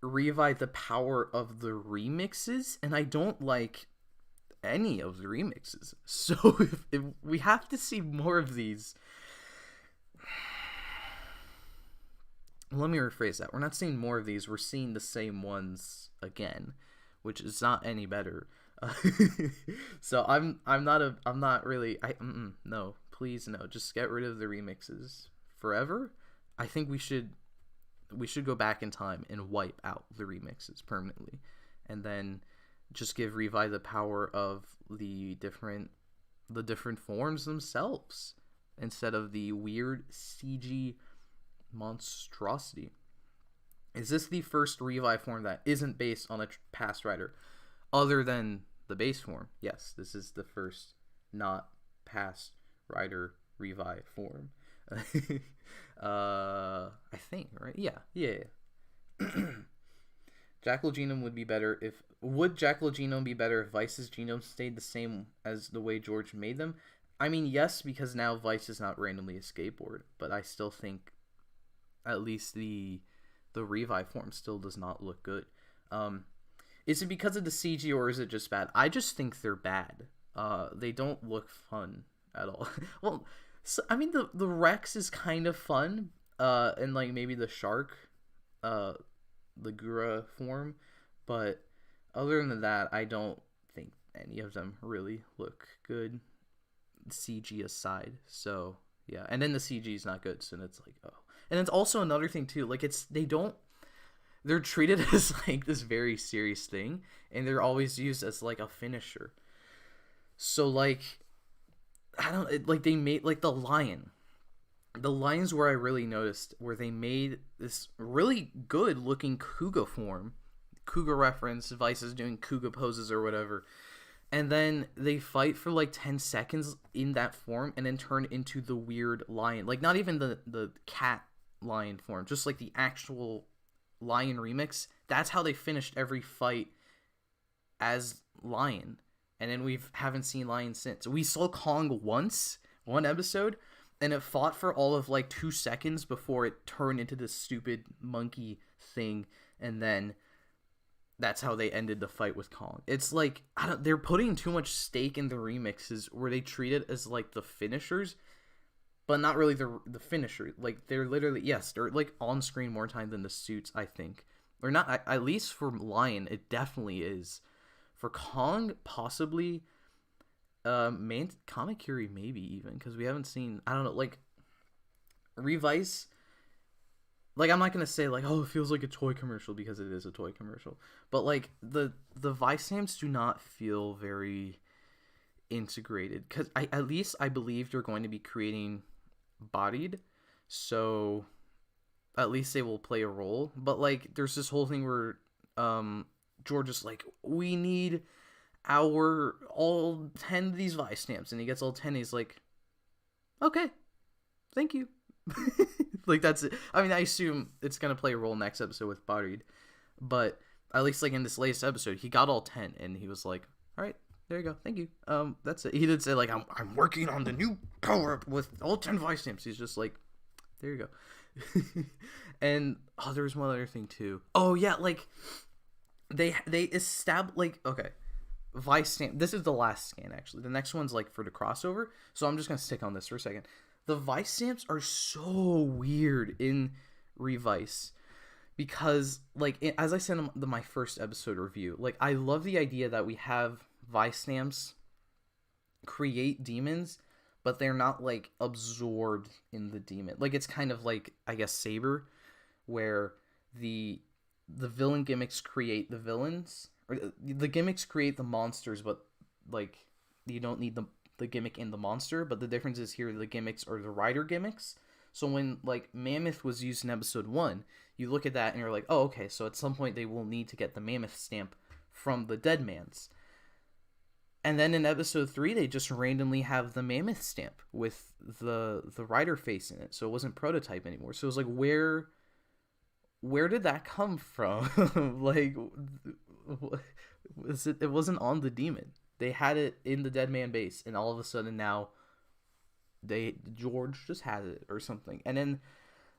[SPEAKER 1] Revive the power of the remixes, and I don't like any of the remixes. So, if we have to see more of these. Let me rephrase that. We're not seeing more of these. We're seeing the same ones again, which is not any better. So no, please no. Just get rid of the remixes forever. I think we should go back in time and wipe out the remixes permanently, and then just give Revive the power of the different forms themselves instead of the weird CG monstrosity. Is this the first Revive form that isn't based on a past rider other than the base form? Yes, this is the first not past rider Revive form. I think, right? Yeah. Jackal genome would be better if Jackal genome be better if Vice's genome stayed the same as the way George made them? I mean, yes, because now Vice is not randomly a skateboard, but I still think at least the Revive form still does not look good. Is it because of the CG, or is it just bad? I just think they're bad. They don't look fun at all. Well, so, I mean, the Rex is kind of fun, and like maybe the shark, the Gura form, but other than that, I don't think any of them really look good, CG aside. So yeah, and then the CG is not good, so it's like, oh. And it's also another thing too, like they're treated as like this very serious thing, and they're always used as like a finisher. So like, they made like the lions where I really noticed, where they made this really good looking Kuga form, Kuga reference, Vice is doing Kuga poses or whatever, and then they fight for like 10 seconds in that form and then turn into the weird lion, like not even the cat lion form, just like the actual lion remix. That's how they finished every fight as lion, and then we haven't seen lion since. We saw Kong once, one episode, and it fought for all of like 2 seconds before it turned into this stupid monkey thing, and then that's how they ended the fight with Kong. It's like, they're putting too much stake in the remixes where they treat it as like the finishers, but not really the finisher. Like, they're literally, yes, they're like on screen more time than the suits, I think. Or not, at least for Lion, it definitely is. For Kong, possibly. Kamakiri maybe even, because we haven't seen, I don't know, like, Revice. Like, I'm not gonna say like, oh, it feels like a toy commercial, because it is a toy commercial. But like the Vice stamps do not feel very integrated, because at least I believe they're going to be creating Bodied, so at least they will play a role. But like, there's this whole thing where George is like, we need our all 10 of these Vice stamps, and he gets all 10. And he's like, okay, thank you. Like, that's it. I mean, I assume it's gonna play a role next episode with Barid, but at least like in this latest episode, he got all 10, and he was like, all right, there you go, thank you. That's it. He didn't say like, I'm working on the new power up with all 10 Vice stamps. He's just like, there you go. And there was one other thing too. Oh yeah, like they established, like, okay, Vice stamp. This is the last scan actually. The next one's like for the crossover, so I'm just gonna stick on this for a second. The Vice stamps are so weird in Revice because, like, as I said in my first episode review, like, I love the idea that we have Vice stamps create demons, but they're not, like, absorbed in the demon. Like, it's kind of like, I guess, Saber, where the villain gimmicks create the villains, or the gimmicks create the monsters, but, like, you don't need the gimmick in the monster, but the difference is here the gimmicks are the rider gimmicks. So when, like, Mammoth was used in episode 1, you look at that and you're like, oh, okay, so at some point they will need to get the Mammoth stamp from the Dead Man's. And then in episode 3, they just randomly have the Mammoth stamp with the rider face in it, so it wasn't prototype anymore. So it was like, where did that come from? Like, it wasn't on the demon. They had it in the Dead Man base, and all of a sudden now George just has it or something. And then,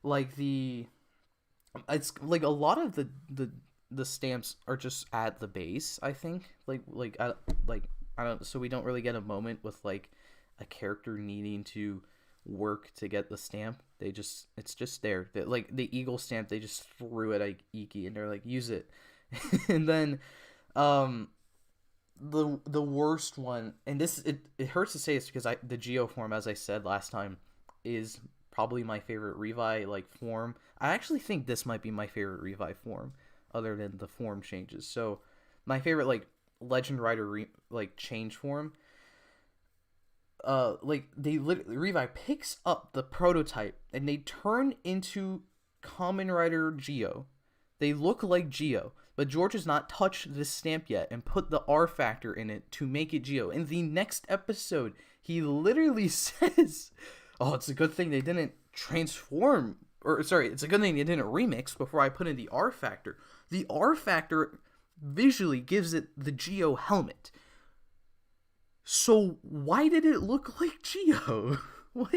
[SPEAKER 1] like, it's like a lot of the stamps are just at the base, I think. I don't, so we don't really get a moment with like a character needing to work to get the stamp. It's just there. Like the eagle stamp, they just threw it at Iki and they're like, use it. And then the worst one, and this it hurts to say this because the Geo form, as I said last time, is probably my favorite Revi like form. I actually think this might be my favorite Revi form, other than the form changes. So my favorite like Legend Rider like change form. Like they literally Revi picks up the prototype and they turn into Kamen Rider Geo. They look like Geo. But George has not touched this stamp yet and put the R factor in it to make it Geo. In the next episode, he literally says, oh, it's a good thing they didn't transform. Or, sorry, it's a good thing they didn't remix before I put in the R factor. The R factor visually gives it the Geo helmet. So why did it look like Geo? What?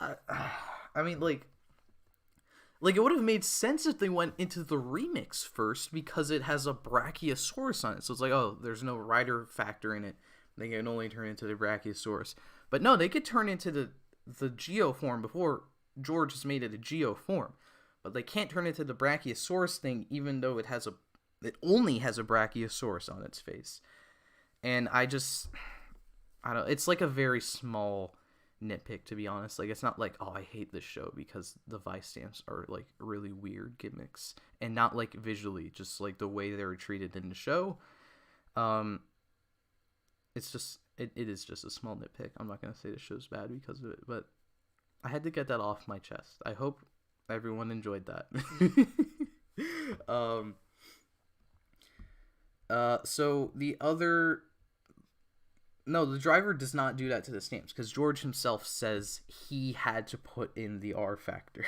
[SPEAKER 1] I mean, like, it would have made sense if they went into the remix first because it has a Brachiosaurus on it. So it's like, oh, there's no rider factor in it. They can only turn into the Brachiosaurus. But no, they could turn into the Geo form before George has made it a Geo form. But they can't turn into the Brachiosaurus thing even though it only has a Brachiosaurus on its face. And I don't, it's like a very small nitpick, to be honest. Like, it's not like, oh, I hate this show because the Vice stamps are like really weird gimmicks, and not like visually, just like the way they were treated in the show. It's just it is just a small nitpick. I'm not gonna say the show's bad because of it, but I had to get that off my chest. I hope everyone enjoyed that. So the other No, the driver does not do that to the stamps because George himself says he had to put in the R factor.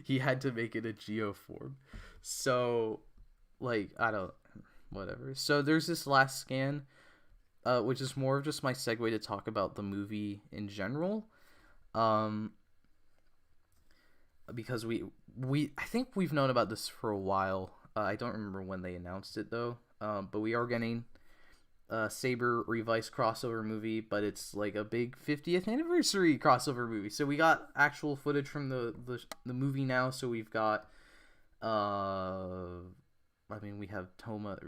[SPEAKER 1] He had to make it a Geo form. So, like, whatever. So there's this last scan, which is more of just my segue to talk about the movie in general. Because I think we've known about this for a while. I don't remember when they announced it though. But we are getting Saber Revice crossover movie, but it's like a big 50th anniversary crossover movie. So we got actual footage from the movie now. So we've got we have Toma.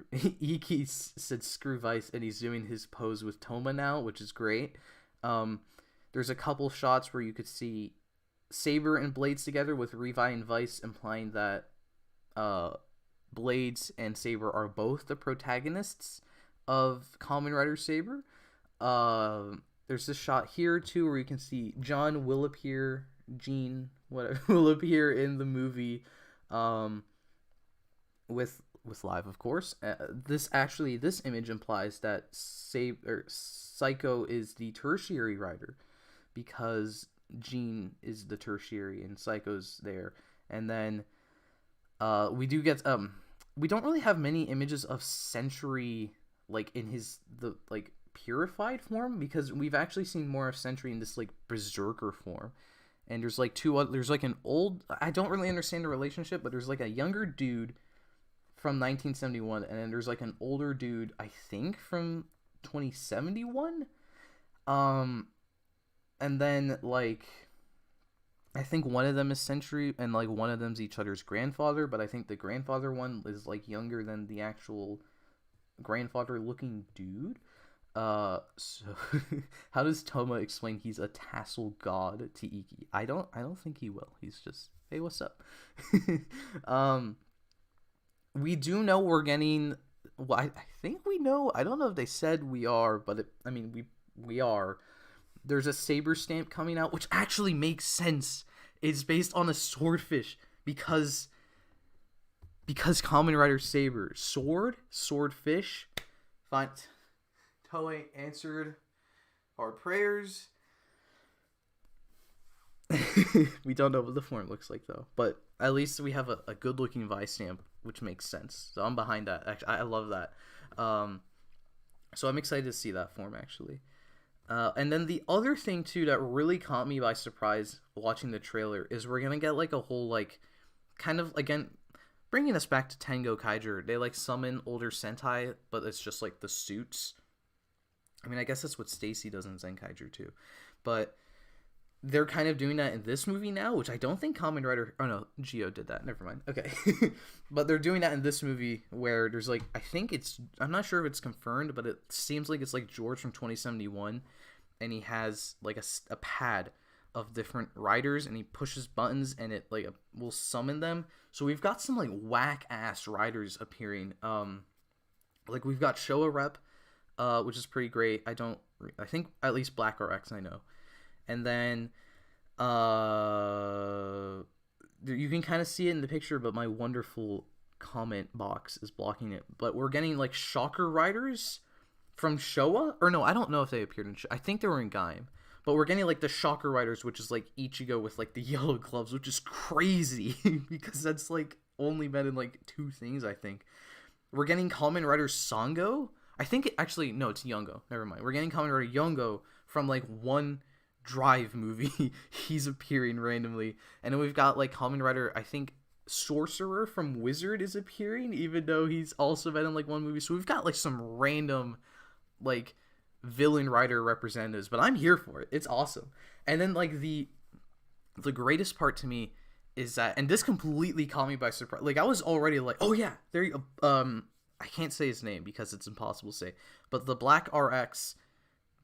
[SPEAKER 1] Iki said screw Vice, and he's doing his pose with Toma now, which is great. There's a couple shots where you could see Saber and Blades together with Revi and Vice, implying that Blades and Saber are both the protagonists of Kamen Rider Saber. There's this shot here too where you can see John will appear, Gene whatever, will appear in the movie, with Live, of course. This image implies that Psycho is the tertiary rider, because Gene is the tertiary and Psycho's there. And then we do get we don't really have many images of Sentry like in the purified form, because we've actually seen more of Sentry in this like berserker form. And there's like there's like an old, I don't really understand the relationship, but there's like a younger dude from 1971, and then there's like an older dude, I think, from 2071. And then like I think one of them is Sentry, and like one of them's each other's grandfather, but I think the grandfather one is like younger than the actual grandfather looking dude. So how does Toma explain he's a tassel god to Iki? I don't think he will. He's just, hey, what's up? We do know we're getting, well, I think we know, I don't know if they said we are, but we are. There's a Saber stamp coming out, which actually makes sense. It's based on a swordfish, because Kamen Rider Saber, swordfish. Fine. Toei answered our prayers. We don't know what the form looks like, though, but at least we have a good looking Vice stamp, which makes sense. So I'm behind that. Actually, I love that. So I'm excited to see that form, actually. And then the other thing too that really caught me by surprise watching the trailer is we're gonna get like a whole like kind of, again, bringing us back to ZENKAIGER. They like summon older Sentai, but it's just like the suits. I mean, I guess that's what Stacey does in ZENKAIGER too, but they're kind of doing that in this movie now, which I don't think Kamen Rider, oh no, Geo did that, never mind, okay. But they're doing that in this movie where there's like, I think it's, I'm not sure if it's confirmed, but it seems like it's like George from 2071, and he has like a pad of different riders, and he pushes buttons, and it like will summon them. So we've got some like whack ass riders appearing. Like we've got Showa Rep, which is pretty great. I think at least Black RX I know. And then you can kind of see it in the picture, but my wonderful comment box is blocking it. But we're getting like Shocker Riders from Showa, or no, I don't know if they appeared in I think they were in Gaim. But we're getting like the Shocker Riders, which is like Ichigo with like the yellow gloves, which is crazy because that's like only been in like 2 things, I think. We're getting Kamen Rider Sango. I think actually no, it's Yongo. Never mind. We're getting Kamen Rider Yongo from like one Drive movie. He's appearing randomly, and then we've got like Kamen Rider, I think Sorcerer from Wizard is appearing, even though he's also been in like one movie. So we've got like some random like villain rider representatives, but I'm here for it. It's awesome. And then like the greatest part to me is that, and this completely caught me by surprise. Like I was already like, oh yeah, there you go. I can't say his name because it's impossible to say, but the Black RX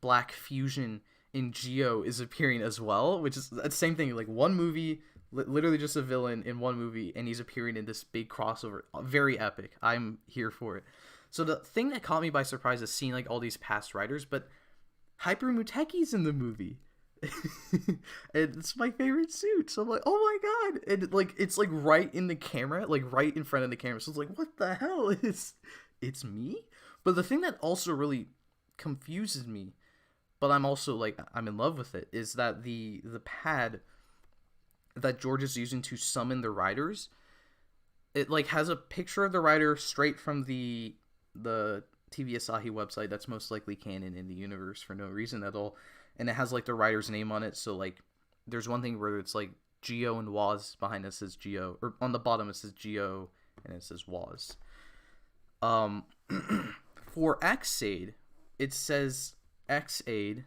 [SPEAKER 1] Black Fusion in Geo is appearing as well, which is the same thing. Like one movie, literally just a villain in one movie, and he's appearing in this big crossover. Very epic. I'm here for it. So the thing that caught me by surprise is seeing like all these past writers, but Hyper Muteki's in the movie. And it's my favorite suit. So I'm like, oh my god. And like it's like right in the camera, like right in front of the camera. So it's like, what the hell is it's me? But the thing that also really confuses me, but I'm also like, I'm in love with it, is that the pad that George is using to summon the riders, it like has a picture of the rider straight from the TV Asahi website that's most likely canon in the universe for no reason at all, and it has like the rider's name on it. So like there's one thing where it's like Geo and Waz, behind it says Geo, or on the bottom it says Geo and it says Waz. For Ex-Aid it says Ex-Aid.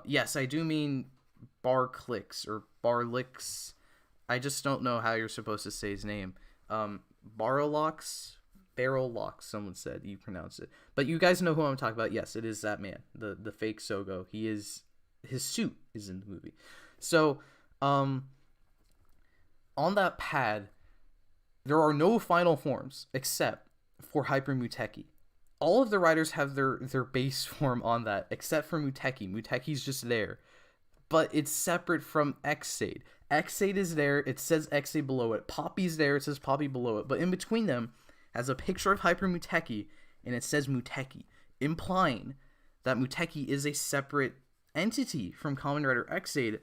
[SPEAKER 1] Yes, I do mean Bar Clicks or Barlix. I just don't know how you're supposed to say his name. Barrelocks, someone said you pronounce it. But you guys know who I'm talking about. Yes, it is that man, the fake Sogo. His suit is in the movie. So, on that pad, there are no final forms except for Hyper Muteki. All of the riders have their base form on that, except for Muteki. Muteki's just there. but it's separate from Ex-Aid. Ex-Aid is there, it says Ex-Aid below it. Poppy's there, it says Poppy below it. But in between them has a picture of Hyper Muteki, and it says Muteki, implying that Muteki is a separate entity from Kamen Rider Ex-Aid,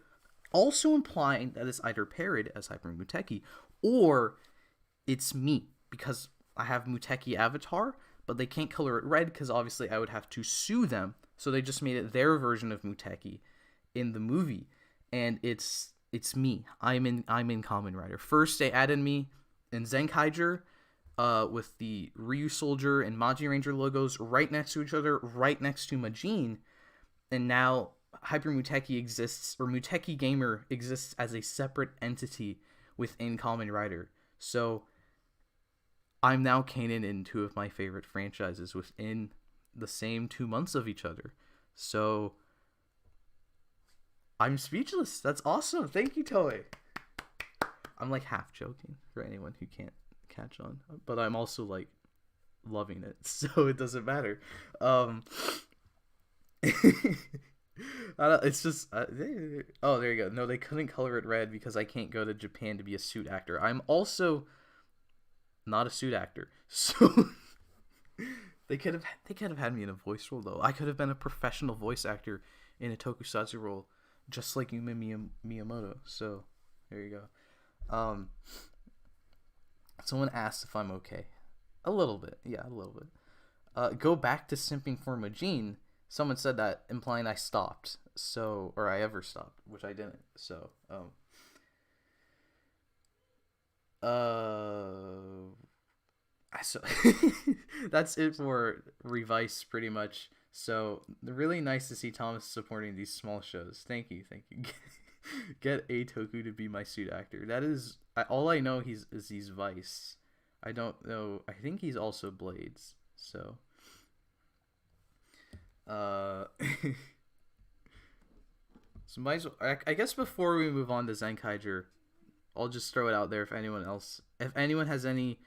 [SPEAKER 1] also implying that it's either paired as Hyper Muteki, or it's me, because I have Muteki avatar, but they can't color it red, because obviously I would have to sue them, so they just made it their version of Muteki in the movie, and it's me. I'm in Kamen Rider. First, they added me in Zenkaiger, with the Ryu Soldier and Maji Ranger logos right next to each other, right next to Majin, and now Hyper Muteki exists, or Muteki Gamer exists as a separate entity within Kamen Rider. So I'm now canon in two of my favorite franchises within the same 2 months of each other. So I'm speechless. That's awesome. Thank you, Toei. I'm like half joking for anyone who can't catch on, but I'm also like loving it, so it doesn't matter. It's just oh, there you go. No, they couldn't color it red because I can't go to Japan to be a suit actor. I'm also not a suit actor, so they could have had me in a voice role though. I could have been a professional voice actor in a tokusatsu role, just like Yumi Miyamoto. So there you go. Someone asked if I'm okay. A little bit. Yeah, a little bit. Go back to simping for Majin. Someone said that, implying I stopped. So, or I ever stopped, which I didn't. So, so that's it for Revice, pretty much. So, really nice to see Thomas supporting these small shows. Thank you. Get a Toku to be my suit actor. That is all I know. He's Vice. I don't know. I think he's also Blades. So, so might as well, I guess before we move on to Zenkaiger, I'll just throw it out there if anyone has any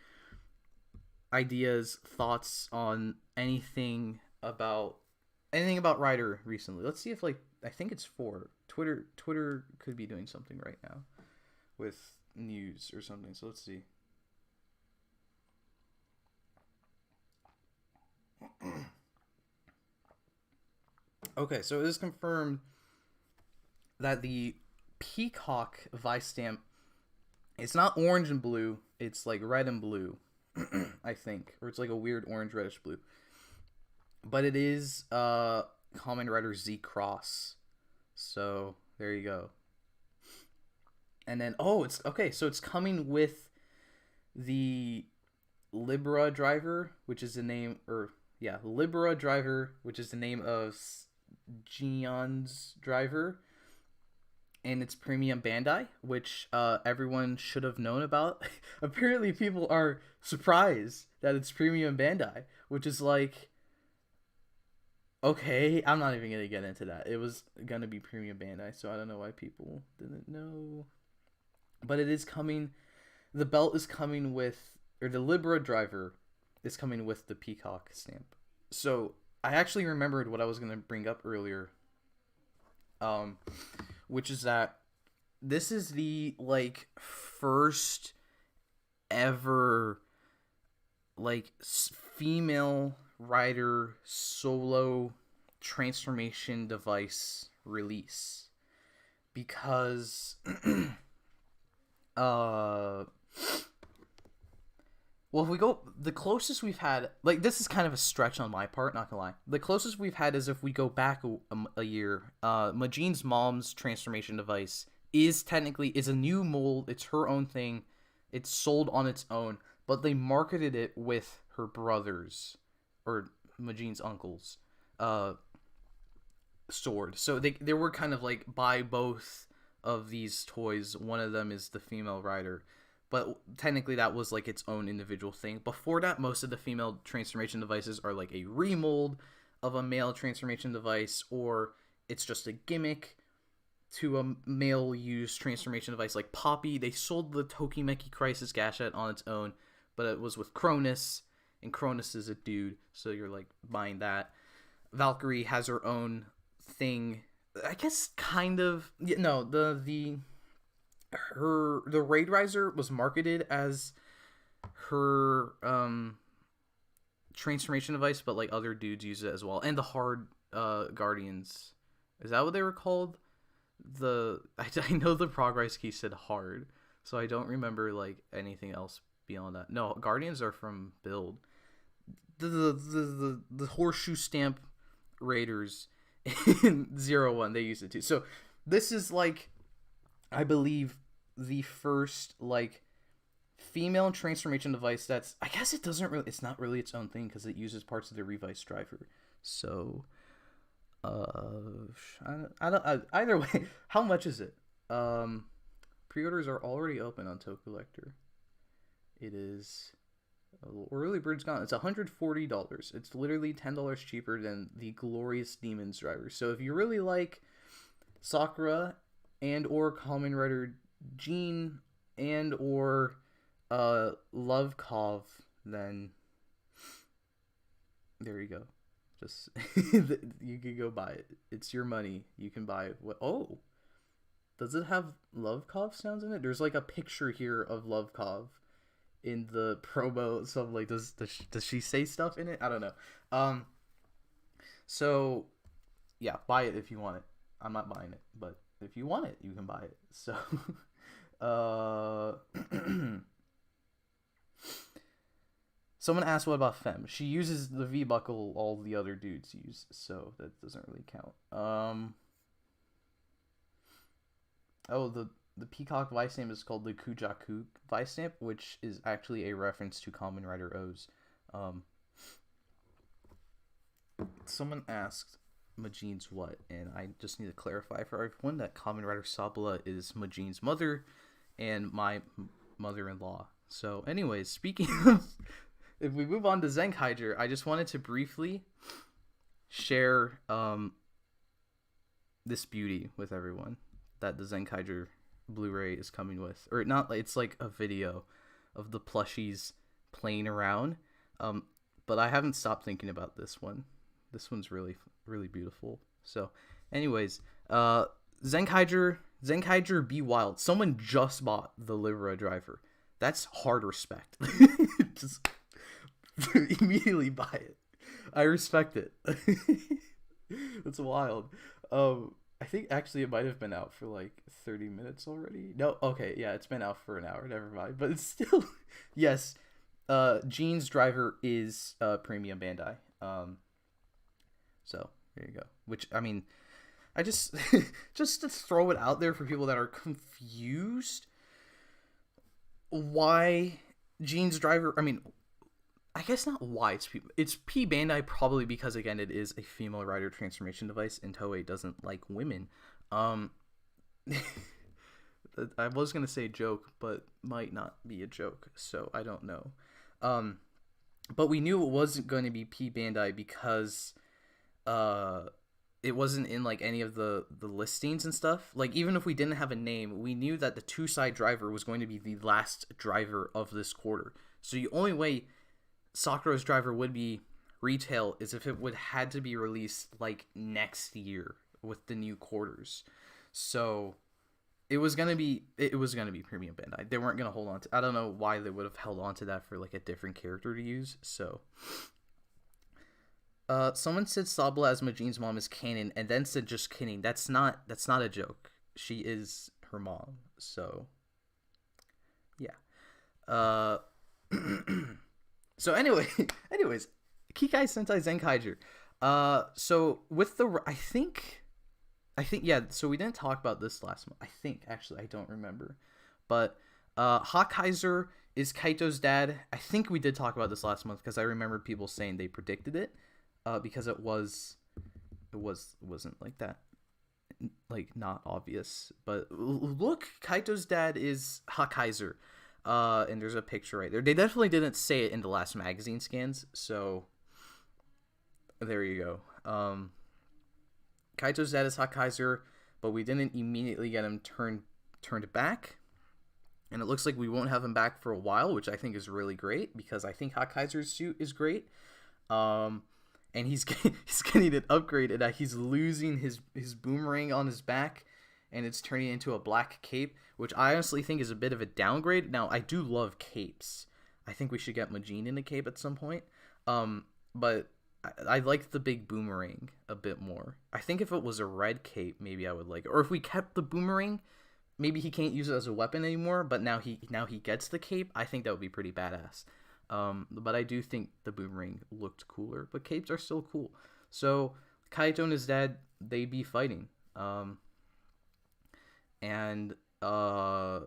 [SPEAKER 1] ideas, thoughts on anything about Rider recently. Let's see if I think it's 4. Twitter could be doing something right now with news or something. So let's see. Okay, so it is confirmed that the Peacock Vice stamp, it's not orange and blue, it's like red and blue, I think, or it's like a weird orange reddish blue. But it is Kamen Rider Z Cross. So there you go. And then it's okay, so it's coming with the Libra driver, which is the name, Libra driver, which is the name of Gion's driver, and it's premium Bandai, which everyone should have known about. Apparently people are surprised that it's premium Bandai, which is like, okay, I'm not even gonna get into that. It was gonna be premium Bandai, so I don't know why people didn't know. But it is coming. The belt is coming with, or the Libra driver is coming with the Peacock stamp. So I actually remembered what I was gonna bring up earlier, which is that this is the first ever female rider solo transformation device release, because well, if we go, the closest we've had, this is kind of a stretch on my part, not gonna lie. The closest we've had is if we go back a year, Majin's mom's transformation device is a new mold. It's her own thing. It's sold on its own, but they marketed it with her brother's, or Majin's uncle's, sword. So they were kind of buy both of these toys. One of them is the female rider, but technically that was its own individual thing. Before that, most of the female transformation devices are a remold of a male transformation device, or it's just a gimmick to a male used transformation device. Like Poppy, they sold the Tokimeki Crisis Gashet on its own, but it was with Cronus, and Cronus is a dude, so you're buying that. Valkyrie has her own thing. I guess kind of. Yeah, no, the Raid Riser was marketed as her transformation device, but like other dudes use it as well, and the hard guardians. Is that what they were called? I know the progress key said hard, so I don't remember like anything else beyond that. No, guardians are from build. The horseshoe stamp raiders in 01, they use it too. So this is like, I believe, the first like female transformation device that's, I guess it's not really its own thing because it uses parts of the Revice driver. So either way, how much is it? Pre-orders are already open on Tokulector. It is early bird's gone. It's $140. It's literally $10 cheaper than the glorious Demons driver. So if you really like Sakura and or Kamen Rider Gen and or Lovekov, then there you go. Just you can go buy it. It's your money. You can buy it. Oh, does it have Lovekov sounds in it? There's like a picture here of Lovekov in the promo. So like, does she say stuff in it? I don't know. So yeah, buy it if you want it. I'm not buying it, but if you want it, you can buy it. So someone asked, what about Femme? She uses the V buckle all the other dudes use, so that doesn't really count. Oh, the Peacock Vice name is called the Kujaku Vice Stamp, which is actually a reference to Kamen Rider OOO's. Someone asked Majin's what, and I just need to clarify for everyone that Kamen Rider Sabla is Majin's mother and my mother-in-law. So anyways, speaking of, if we move on to Zenkaiger, I just wanted to briefly share this beauty with everyone that the Zenkaiger Blu-ray is coming with. Or not, it's like a video of the plushies playing around. But I haven't stopped thinking about this one. This one's really, really beautiful. So anyways, Zenkaiger Be Wild. Someone just bought the Libra driver. That's hard respect. Just immediately buy it. I respect it. That's wild. I think actually it might have been out for like 30 minutes already. No, okay, yeah, it's been out for an hour. Never mind. But it's still, yes. Gen's driver is premium Bandai. So there you go. Which, I mean, I just just to throw it out there for people that are confused, why Gen's driver, I mean, I guess not why it's P Bandai, probably because again it is a female rider transformation device and Toei doesn't like women. I was gonna say joke, but might not be a joke, so I don't know. But we knew it wasn't going to be P Bandai because it wasn't in like any of the listings and stuff. Like even if we didn't have a name, we knew that the 2-side driver was going to be the last driver of this quarter. So the only way Sakura's driver would be retail is if it would had to be released like next year with the new quarters. So it was gonna be premium Bandai. They weren't gonna hold on to. I don't know why they would have held on to that for like a different character to use. So someone said Sabla as Majin's mom is canon, and then said just kidding. That's not a joke. She is her mom. So yeah. So anyways, Kikai Sentai Zenkaiger. So with the, I think, yeah, so we didn't talk about this last month. I think, actually, I don't remember. But Hakaijuo is Kaito's dad. I think we did talk about this last month because I remember people saying they predicted it because it wasn't like that. Like, not obvious. But look, Kaito's dad is Hakaijuo. And there's a picture right there. They definitely didn't say it in the last magazine scans, so there you go. Kaito's dad is Hakaijuo, but we didn't immediately get him turned back. And it looks like we won't have him back for a while, which I think is really great, because I think Hakaijuo's suit is great. and he's he's getting an upgrade, and he's losing his boomerang on his back, and it's turning into a black cape, which I honestly think is a bit of a downgrade. Now, I do love capes. I think we should get Majin in a cape at some point. But I like the big boomerang a bit more. I think if it was a red cape, maybe I would like it. Or if we kept the boomerang, maybe he can't use it as a weapon anymore, but now he gets the cape. I think that would be pretty badass. But I do think the boomerang looked cooler. But capes are still cool. So Kaito and his dad, they be fighting. And I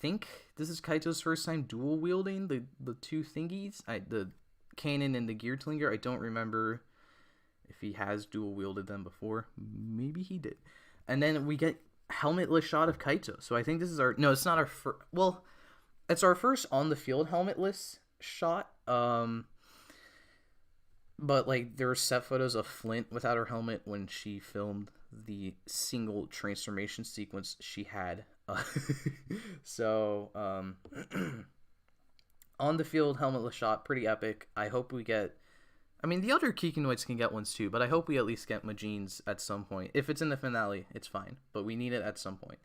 [SPEAKER 1] think this is Kaito's first time dual wielding the two thingies. The cannon and the gear tlinger. I don't remember if he has dual wielded them before. Maybe he did. And then we get helmetless shot of Kaito. So I think this is our... No, it's not our first... Well, it's our first on the field helmetless shot. But like there were set photos of Flint without her helmet when she filmed the single transformation sequence she had. So on the field helmetless shot, pretty epic. I hope we get... I mean, the other Kikinoids can get ones too, but I hope we at least get Majins at some point. If it's in the finale, it's fine, but we need it at some point.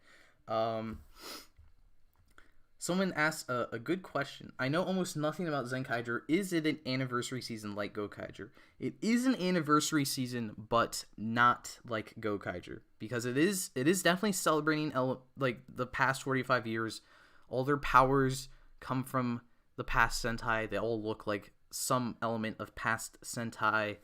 [SPEAKER 1] Someone asked a good question. I know almost nothing about Zenkaiger. Is it an anniversary season like Gokaiger? It is an anniversary season, but not like Gokaiger, because it is definitely celebrating like the past 45 years. All their powers come from the past Sentai. They all look like some element of past Sentai.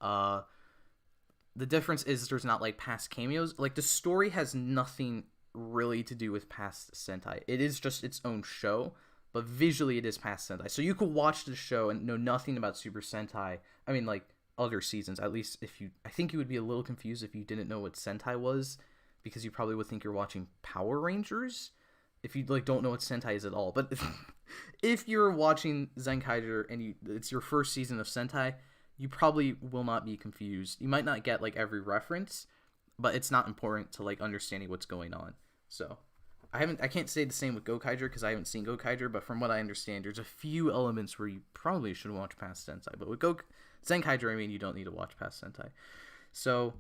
[SPEAKER 1] The difference is there's not like past cameos. Like the story has nothing really to do with past Sentai. It is just its own show, but visually it is past Sentai. So you could watch the show and know nothing about Super Sentai. I mean, like other seasons. At least I think you would be a little confused if you didn't know what Sentai was, because you probably would think you're watching Power Rangers if you like don't know what Sentai is at all. But if you're watching Zenkaiger and it's your first season of Sentai, you probably will not be confused. You might not get like every reference, but it's not important to like understanding what's going on. So I can't say the same with Gokaiger because I haven't seen Gokaiger, but from what I understand, there's a few elements where you probably should watch past Sentai. But with Zenkaiger, I mean, you don't need to watch past Sentai. So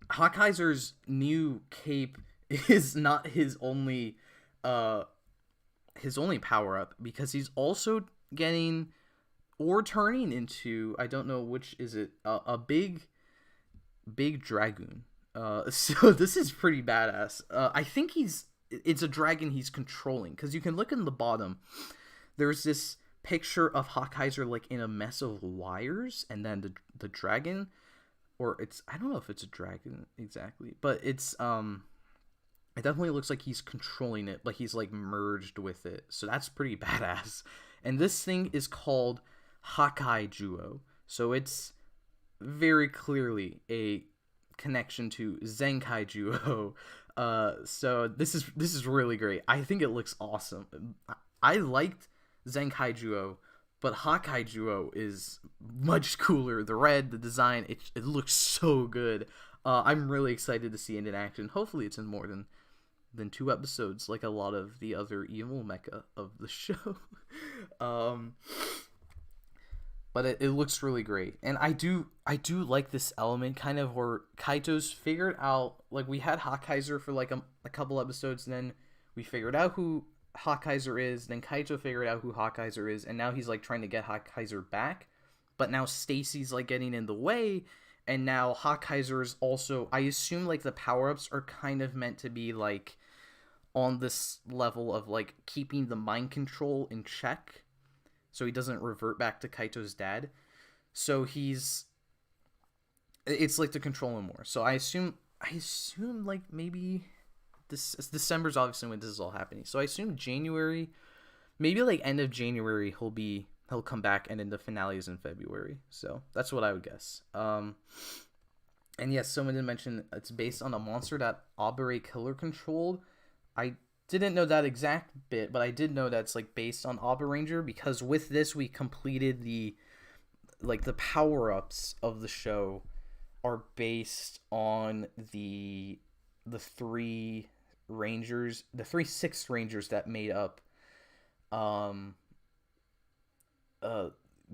[SPEAKER 1] Hakaijuo's new cape is not his only power up, because he's also getting or turning into, I don't know which is it, a big dragoon. So this is pretty badass. I think it's a dragon he's controlling, because you can look in the bottom. There's this picture of Hakaijuo like in a mess of wires, and then the dragon, or I don't know if it's a dragon exactly, but it's it definitely looks like he's controlling it, like he's like merged with it. So that's pretty badass. And this thing is called Hakaijuo. So it's very clearly a connection to Zenkaijuo. So this is really great. I think it looks awesome. I liked Zenkaijuo, but Hakaijuo is much cooler. The red, the design, it looks so good. I'm really excited to see it in action. Hopefully it's in more than 2 episodes, like a lot of the other evil mecha of the show. But it looks really great. And I do like this element kind of where Kaito's figured out, like we had Hakaijuo for like a couple episodes, and then we figured out who Hakaijuo is, then Kaito figured out who Hakaijuo is, and now he's like trying to get Hakaijuo back. But now Stacey's like getting in the way, and now Hakaijuo is also, I assume like the power-ups are kind of meant to be like on this level of like keeping the mind control in check, so he doesn't revert back to Kaito's dad. So it's like to control him more. So I assume like maybe December's obviously when this is all happening. So I assume January, maybe like end of January he'll come back, and then the finale is in February. So that's what I would guess. And yes, someone did mention it's based on a monster that Abare Killer controlled. I didn't know that exact bit, but I did know that's like based on Abba Ranger, because with this we completed the power-ups of the show are based on the 3 rangers, the 3 6 rangers that made up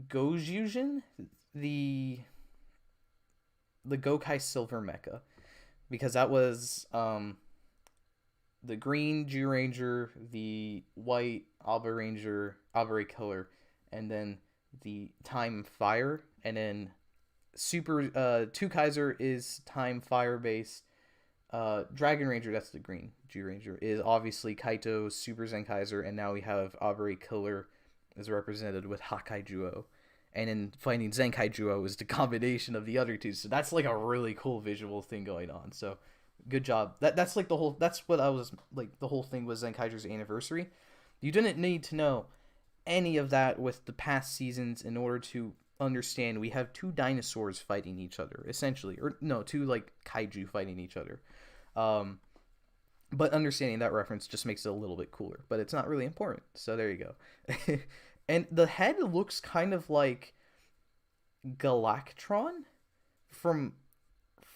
[SPEAKER 1] Gojujin, the Gokai Silver Mecha, because that was the green G Ranger, the white Abe Killer, and then the Time Fire, and then Super Two Kaiser is Time Fire based. Dragon Ranger, that's the green G Ranger, is obviously Kaito's Super Zenkaiger, and now we have Abe Killer is represented with Hakaijuo. And in Finding Zenkaijuo is the combination of the other two. So that's like a really cool visual thing going on. So good job. That's like the whole, that's what I was like, the whole thing was Zenkaiger's anniversary. You didn't need to know any of that with the past seasons in order to understand we have two dinosaurs fighting each other, essentially. Or no, two like kaiju fighting each other. But understanding that reference just makes it a little bit cooler. But it's not really important. So there you go. And the head looks kind of like Galactron from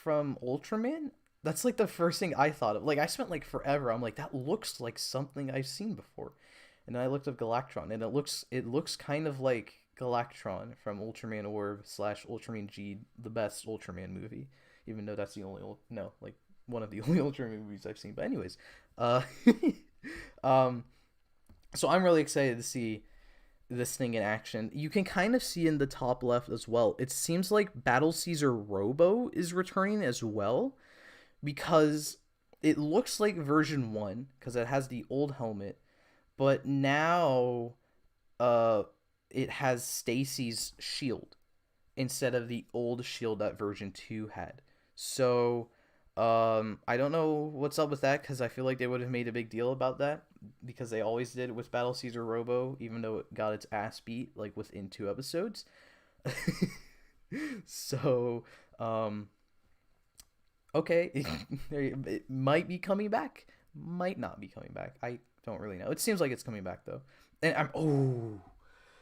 [SPEAKER 1] Ultraman. That's like the first thing I thought of. Like I spent like forever. I'm like, that looks like something I've seen before. And then I looked up Galactron, and it looks kind of like Galactron from Ultraman Orb / Ultraman G, the best Ultraman movie. Even though that's the only one of the only Ultraman movies I've seen. But anyways, so I'm really excited to see this thing in action. You can kind of see in the top left as well. It seems like Battle Caesar Robo is returning as well, because it looks like version 1 because it has the old helmet, but now it has Stacey's shield instead of the old shield that version 2 had. So I don't know what's up with that, because I feel like they would have made a big deal about that, because they always did with Battle Caesar Robo, even though it got its ass beat like within 2 episodes. So okay, it might be coming back, might not be coming back. I don't really know. It seems like it's coming back though. And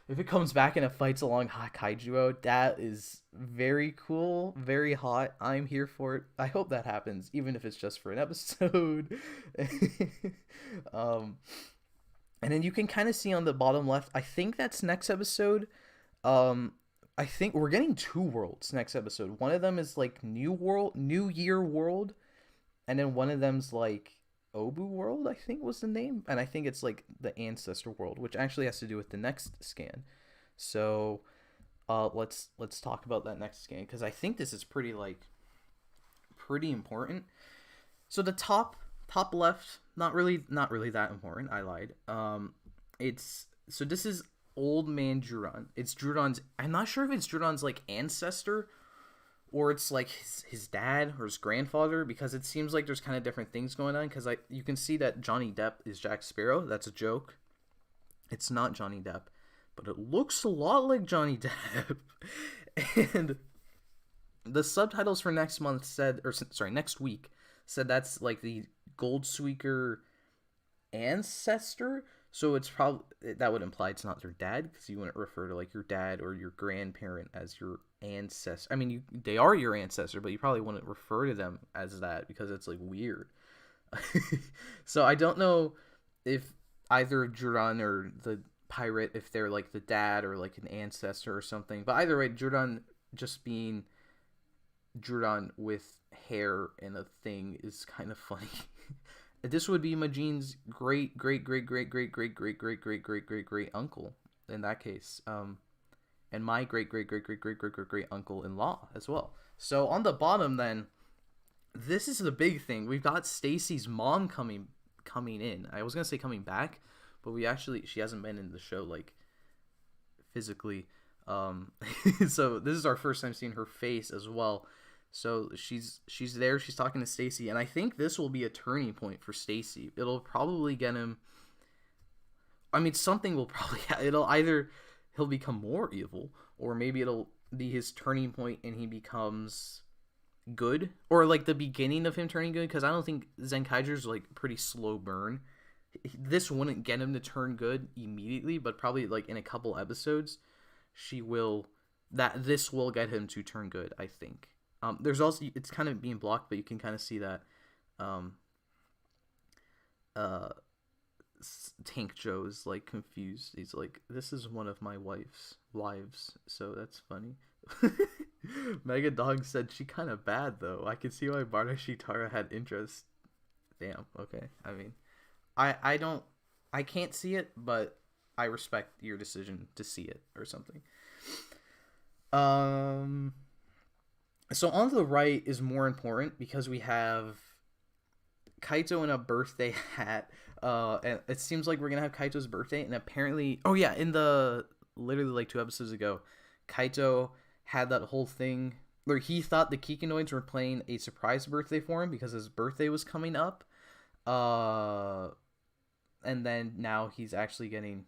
[SPEAKER 1] if it comes back and it fights along Hakaijuo, that is very cool, very hot. I'm here for it. I hope that happens, even if it's just for an episode. And then you can kind of see on the bottom left, I think that's next episode. I think we're getting 2 worlds next episode. One of them is like New Year World, and then one of them's like OOO World, I think was the name, and I think it's like the Ancestor World, which actually has to do with the next scan. So let's talk about that next scan, because I think this is pretty important. So the top left, not really that important. I lied. This is Old Man Juron. It's Juron's. I'm not sure if it's Juron's like ancestor, or it's like his dad or his grandfather, because it seems like there's kind of different things going on, because you can see that Johnny Depp is Jack Sparrow. That's a joke. It's not Johnny Depp, but it looks a lot like Johnny Depp. And the subtitles for next week said that's like the Goldsweeker ancestor. So it's probably, that would imply it's not their dad, because you wouldn't refer to like your dad or your grandparent as your ancestor. I mean, they are your ancestor, but you probably wouldn't refer to them as that, because it's like weird. So I don't know if either Juron or the pirate, if they're like the dad or like an ancestor or something. But either way, Juron just being Juron with hair and a thing is kind of funny. This would be Majin's great uncle in that case, and my great uncle in law as well. So on the bottom, then, this is the big thing. We've got Stacey's mom coming in. I was gonna say coming back, but she hasn't been in the show like physically. So this is our first time seeing her face as well. So she's there, she's talking to Stacey, and I think this will be a turning point for Stacey. It'll probably get him, I mean, something will probably, it'll either, he'll become more evil, or maybe it'll be his turning point and he becomes good, or like the beginning of him turning good, because I don't think Zenkaiger's like pretty slow burn. This wouldn't get him to turn good immediately, but probably like in a couple episodes, this will get him to turn good, I think. There's also, it's kind of being blocked, but you can kind of see that Tank Joe's like confused. He's like, this is one of my wives, so that's funny. Mega Dog said she kind of bad though. I can see why Barda Shitara had interest. Damn. Okay. I mean, I can't see it, but I respect your decision to see it or something. So on the right is more important because we have Kaito in a birthday hat. And it seems like we're gonna have Kaito's birthday, and apparently, oh yeah, in the literally like 2 episodes ago, Kaito had that whole thing where he thought the Kikinoids were playing a surprise birthday for him because his birthday was coming up. And then now he's actually getting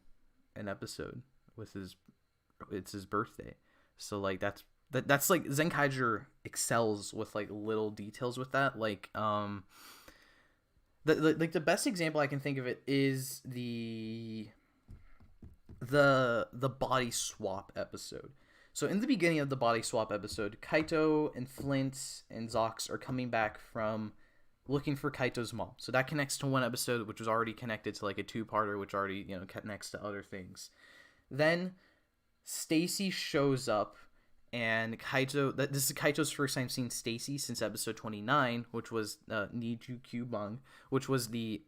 [SPEAKER 1] an episode with it's his birthday. So like that's like Zenkaiger excels with like little details with that. Like the best example I can think of it is the body swap episode. So in the beginning of the body swap episode, Kaito and Flint and Zox are coming back from looking for Kaito's mom. So that connects to one episode, which was already connected to like a 2-parter, which already, you know, connects to other things. Then Stacey shows up, and Kaito, this is Kaito's first time seeing Stacey since episode 29, which was Niju Kyubang, which was the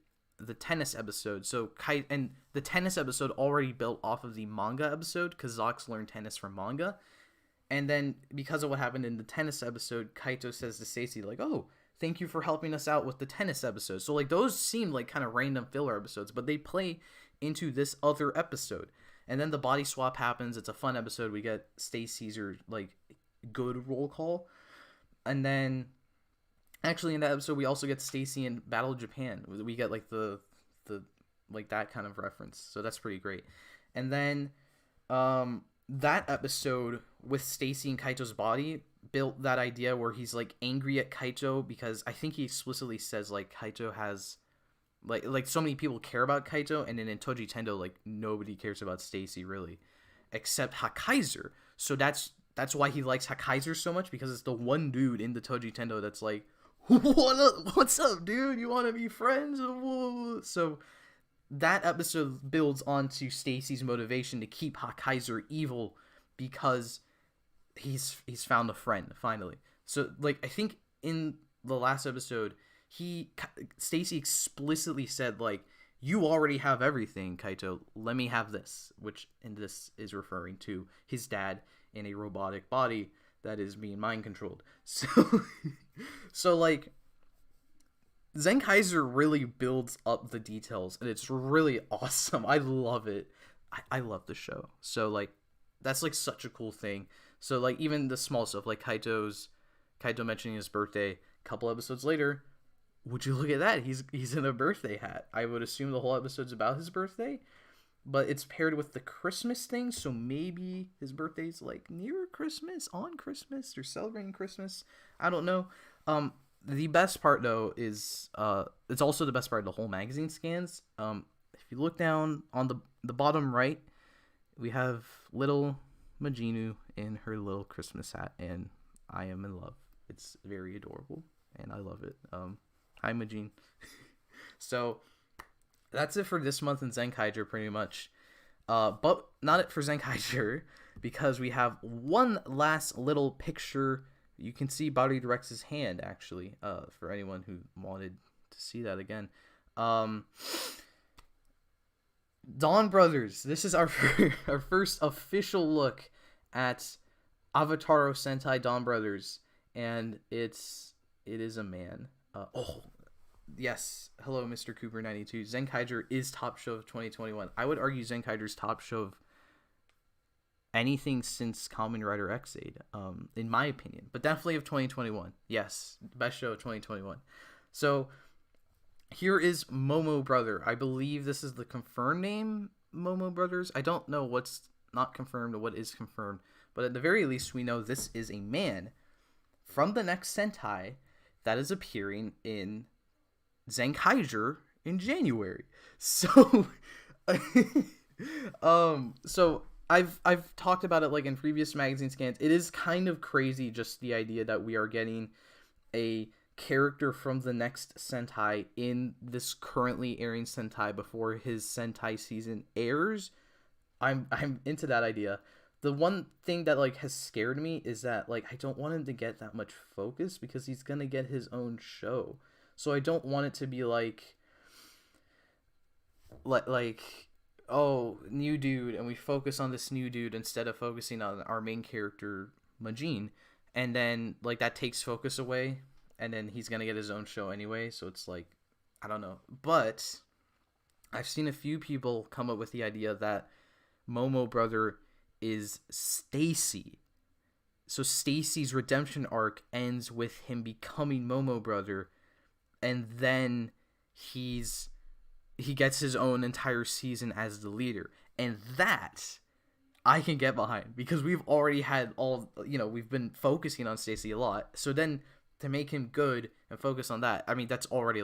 [SPEAKER 1] tennis episode. So and the tennis episode already built off of the manga episode because Zox learned tennis from manga. And then because of what happened in the tennis episode, Kaito says to Stacey like, "Oh, thank you for helping us out with the tennis episode." So like those seem like kind of random filler episodes, but they play into this other episode. And then the body swap happens. It's a fun episode. We get Stacey's like good roll call. And then actually in that episode we also get Stacey in Battle of Japan. We get like the like that kind of reference. So that's pretty great. And then that episode with Stacey and Kaito's body built that idea where he's like angry at Kaito because I think he explicitly says like Kaito has like so many people care about Kaito, and then in Toji Tendo like nobody cares about Stacey really except Hakaijuo. So that's why he likes Hakaijuo so much, because it's the one dude in the Toji Tendo that's like, what's up, dude? You want to be friends? So that episode builds onto Stacey's motivation to keep Hakaijuo evil because he's found a friend finally. So like I think in the last episode Stacey explicitly said like, you already have everything, Kaito, let me have this, which in this is referring to his dad in a robotic body that is being mind controlled. So like Zenkaiger really builds up the details, and it's really awesome. I love it. I love the show. So like that's like such a cool thing. So like even the small stuff like Kaito mentioning his birthday a couple episodes later, would you look at that? He's in a birthday hat. I would assume the whole episode's about his birthday, but it's paired with the Christmas thing, so maybe his birthday's like near Christmas, on Christmas, or celebrating Christmas. I don't know. The best part though is it's also the best part of the whole magazine scans. If you look down on the bottom right, we have little Majinu in her little Christmas hat, and I am in love. It's very adorable, and I love it. Hi, Majin. So that's it for this month in Zenkaiger, pretty much. But not it for Zenkaiger, because we have one last little picture. You can see Barid Rex's hand, actually, for anyone who wanted to see that again. Dawn Brothers. This is our first official look at Avataro Sentai Dawn Brothers, and it is a man. Yes. Hello, Mr. Cooper 92. Zenkaiger is top show of 2021. I would argue Zenkaiger's top show of anything since Kamen Rider Ex-Aid, in my opinion. But definitely of 2021. Yes, best show of 2021. So here is Momo Brother. I believe this is the confirmed name, Momo Brothers. I don't know what's not confirmed or what is confirmed, but at the very least we know this is a man from the next Sentai that is appearing in Zenkaiger in January. So so I've talked about it like in previous magazine scans. It is kind of crazy, just the idea that we are getting a character from the next Sentai in this currently airing Sentai before his Sentai season airs, I'm into that idea. The one thing that like has scared me is that like I don't want him to get that much focus because he's gonna get his own show. So I don't want it to be like oh, new dude, and we focus on this new dude instead of focusing on our main character Majin, and then like that takes focus away, and then he's gonna get his own show anyway. So it's like I don't know, but I've seen a few people come up with the idea that Momo brother is Stacey. So Stacey's redemption arc ends with him becoming Momo brother, and then he gets his own entire season as the leader. And that I can get behind because we've already had we've been focusing on Stacey a lot. So then to make him good and focus on that, I mean, that's already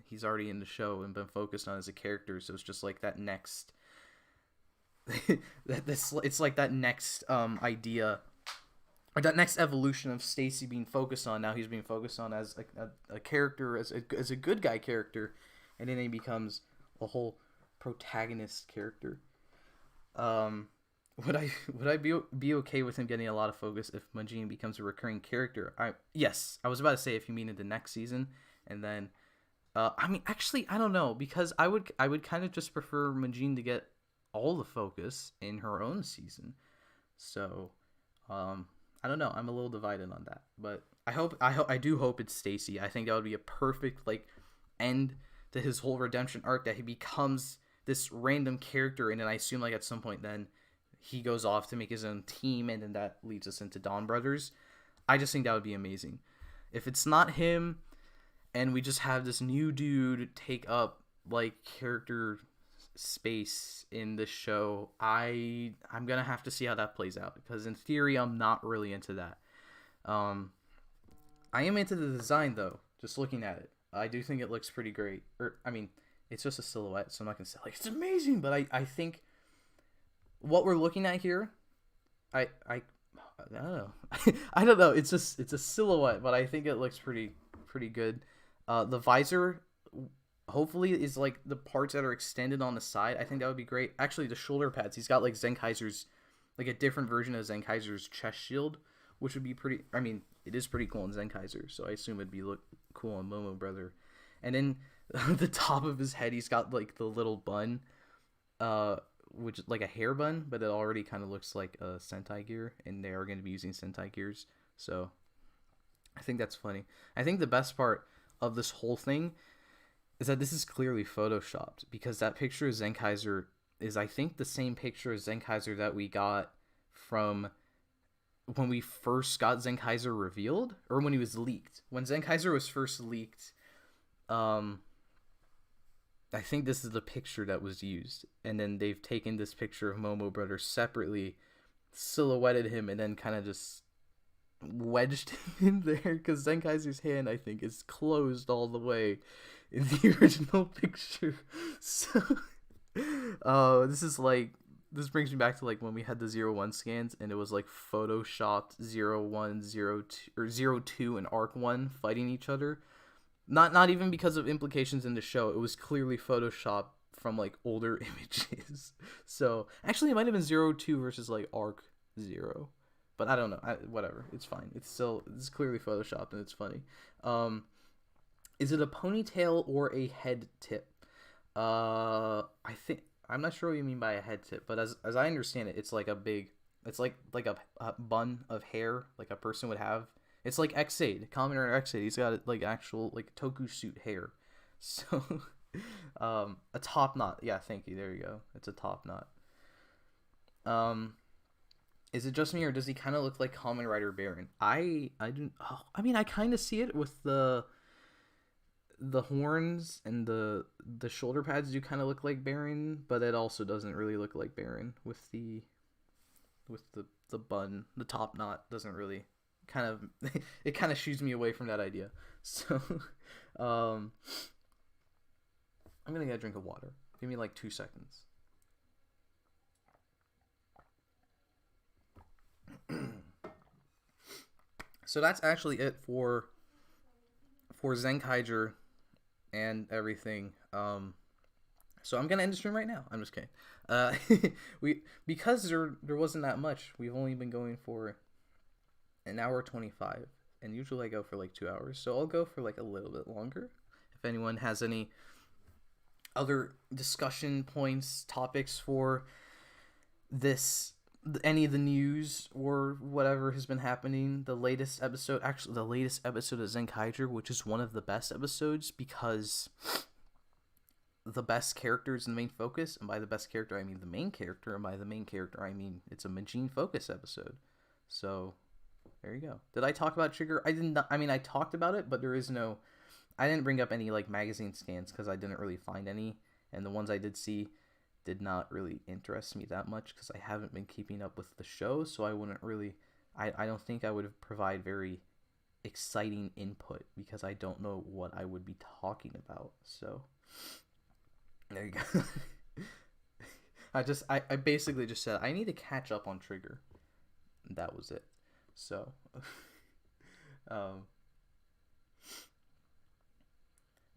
[SPEAKER 1] he's already in the show and been focused on as a character. So it's just like that next, it's like that next idea, or that next evolution of Stacey being focused on. Now he's being focused on as a character, as a good guy character, and then he becomes a whole protagonist character. Would I be okay with him getting a lot of focus if Majin becomes a recurring character? Yes, I was about to say if you mean in the next season, and then I mean actually I don't know, because I would kind of just prefer Majin to get all the focus in her own season. So I don't know, I'm a little divided on that, but I do hope it's Stacey. I think that would be a perfect like end to his whole redemption arc, that he becomes this random character, and then I assume like at some point then he goes off to make his own team, and then that leads us into Dawn Brothers. I just think that would be amazing. If it's not him and we just have this new dude take up like character space in the show, I'm gonna have to see how that plays out, because in theory I'm not really into that. I am into the design though, just looking at it. I do think it looks pretty great. I mean, it's just a silhouette, so I'm not gonna say like it's amazing, but I think what we're looking at here, I don't know. I don't know. It's a silhouette, but I think it looks pretty good. The visor hopefully is like the parts that are extended on the side. I think that would be great. Actually, the shoulder pads, he's got like Zenkaiger's, like a different version of Zenkaiger's chest shield, which would be pretty. I mean, it is pretty cool in Zenkaiger, so I assume it'd be look cool on Momo brother. And then the top of his head, he's got like the little bun, which is like a hair bun, but it already kind of looks like a Sentai gear, and they are going to be using Sentai gears. So I think that's funny. I think the best part of this whole thing is that this is clearly photoshopped, because that picture of Zenkaiger is, I think, the same picture of Zenkaiger that we got from when we first got Zenkaiger revealed, or when he was leaked. When Zenkaiger was first leaked, I think this is the picture that was used, and then they've taken this picture of Momo brother separately, silhouetted him, and then kind of just wedged him in there, because Zenkaiger's hand, I think, is closed all the way in the original picture. So this brings me back to like when we had the 01 scans, and it was like photoshopped 01, 02, or 02 and Arc 1 fighting each other. Not even because of implications in the show. It was clearly photoshopped from like older images. So actually, it might have been 02 versus like Arc 0, but I don't know. Whatever, it's fine. It's clearly photoshopped, and it's funny. Is it a ponytail or a head tip? I think I'm not sure what you mean by a head tip, but as I understand it, it's like a big, it's like a bun of hair like a person would have. It's like Ex-Aid, Kamen Rider Ex-Aid. He's got like actual like toku suit hair. So a top knot. Yeah, thank you. There you go. It's a top knot. Is it just me, or does he kind of look like Kamen Rider Baron? I mean, I kind of see it with the horns, and the shoulder pads do kind of look like Baron, but it also doesn't really look like Baron with the bun. The top knot doesn't really it kind of shoos me away from that idea. So I'm gonna get a drink of water. Give me like 2 seconds. So that's actually it for for Zenkaiger and everything. So I'm gonna end the stream right now. I'm just kidding. Because there wasn't that much. We've only been going for an hour 25, and usually I go for like 2 hours. So I'll go for like a little bit longer. If anyone has any other discussion points, topics for this, any of the news or whatever has been happening, the latest episode of Zenkaiger, which is one of the best episodes because the best character is the main focus, and by the best character I mean the main character, and by the main character I mean it's a Majin focus episode. So there you go. Did I talk about Trigger? I didn't. I mean, I talked about it, but I didn't bring up any like magazine scans because I didn't really find any, and the ones I did see did not really interest me that much because I haven't been keeping up with the show, so I wouldn't really. I don't think I would provide very exciting input because I don't know what I would be talking about. So there you go. I basically just said I need to catch up on Trigger. That was it. So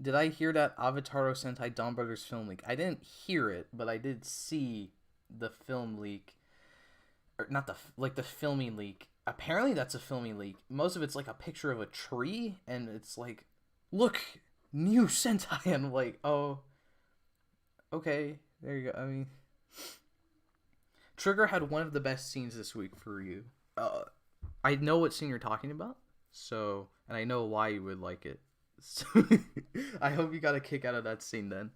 [SPEAKER 1] did I hear that Avataro Sentai Dawn Brothers film leak? I didn't hear it, but I did see the film leak. Or not the filming leak. Apparently that's a filming leak. Most of it's like a picture of a tree, and it's like, look, new Sentai, and I'm like, oh, okay, there you go. I mean, Trigger had one of the best scenes this week for you. I know what scene you're talking about, so, and I know why you would like it. So, I hope you got a kick out of that scene then.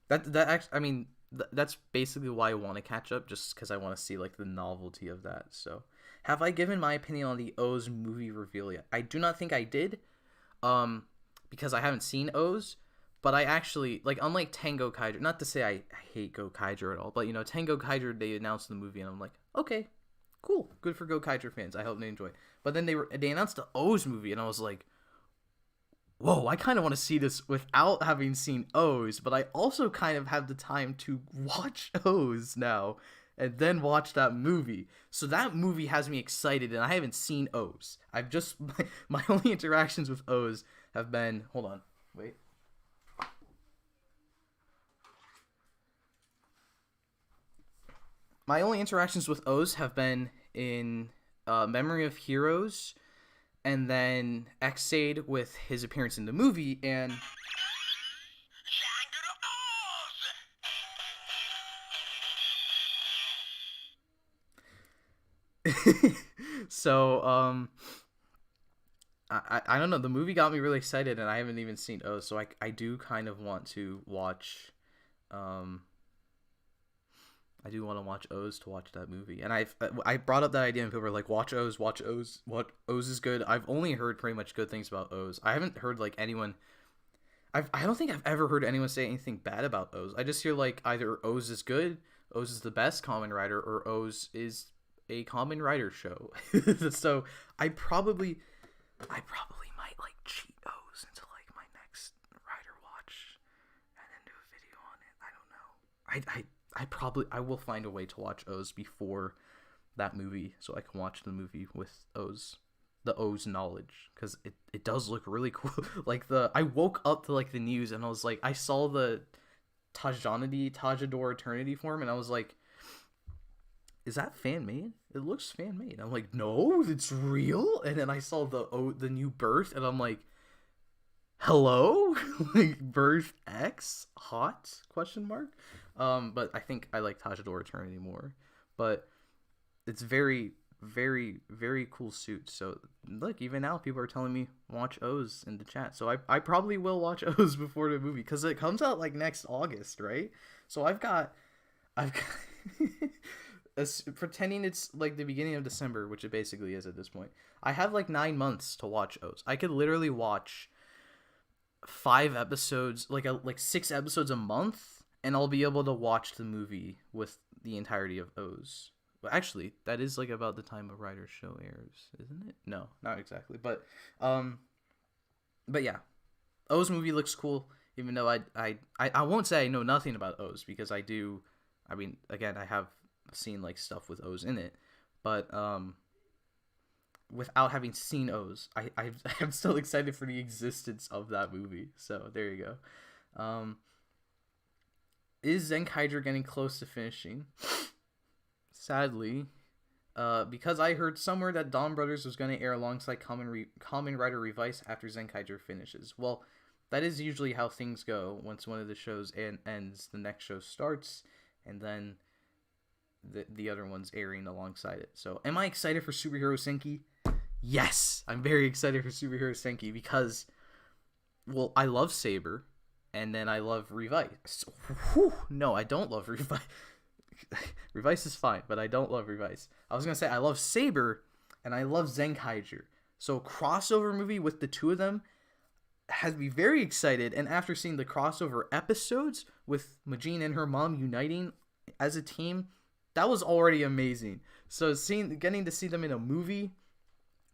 [SPEAKER 1] That's basically why I want to catch up, just because I want to see like the novelty of that. So, have I given my opinion on the O's movie reveal yet? I do not think I did, because I haven't seen O's. But I actually, like, unlike Tengo Kaiger, not to say I hate Go Kaiger at all, but, you know, Tengo Kaiger, they announced the movie, and I'm like, okay, cool, good for Go Kaiger fans, I hope they enjoy. But then they announced the O's movie, and I was like, whoa, I kind of want to see this without having seen O's, but I also kind of have the time to watch O's now, and then watch that movie. So that movie has me excited, and I haven't seen O's. I've just, my only interactions with O's have been, hold on, wait. My only interactions with O's have been in Memory of Heroes, and then Ex-Aid with his appearance in the movie, and so I don't know, the movie got me really excited, and I haven't even seen O's, so I do kind of want to watch O's to watch that movie. And I brought up that idea, and people were like, watch O's, what O's is good. I've only heard pretty much good things about O's. I haven't heard like anyone, I don't think I've ever heard anyone say anything bad about O's. I just hear like either O's is good, O's is the best Kamen Rider, or O's is a Kamen Rider show. So I probably might like cheat O's into like my next Rider watch and then do a video on it. I don't know. I will find a way to watch O's before that movie, so I can watch the movie with the O's knowledge, because it does look really cool. Like I woke up to like the news, and I was like, I saw the Tajador Eternity form, and I was like, is that fan made? It looks fan made. I'm like, no, it's real. And then I saw the new birth, and I'm like, hello, like Birth X hot ? But I think I like Tajador Eternity more. But it's very, very, very cool suit. So look, even now people are telling me watch O's in the chat. So I probably will watch O's before the movie, because it comes out like next August, right? So I've got pretending it's like the beginning of December, which it basically is at this point. I have like 9 months to watch O's. I could literally watch 5 episodes, like 6 episodes a month, and I'll be able to watch the movie with the entirety of O's. Well, actually, that is like about the time a Rider show airs, isn't it? No, not exactly. But yeah, O's movie looks cool. Even though I won't say I know nothing about O's, because I do. I mean, again, I have seen like stuff with O's in it, but without having seen O's, I'm still excited for the existence of that movie. So there you go. Is Zenkaiger getting close to finishing? Sadly, because I heard somewhere that Dawn Brothers was going to air alongside Kamen Rider Revice after Zenkaiger finishes. Well, that is usually how things go. Once one of the shows ends, the next show starts, and then the other one's airing alongside it. So, am I excited for Superhero Senki? Yes, I'm very excited for Superhero Senki because, well, I love Saber, and then I love Revice. Whew, no, I don't love Revice. Revice is fine, but I don't love Revice. I was going to say I love Saber, and I love Zenkaiger. So, crossover movie with the two of them has me very excited, and after seeing the crossover episodes with Majin and her mom uniting as a team, that was already amazing. So getting to see them in a movie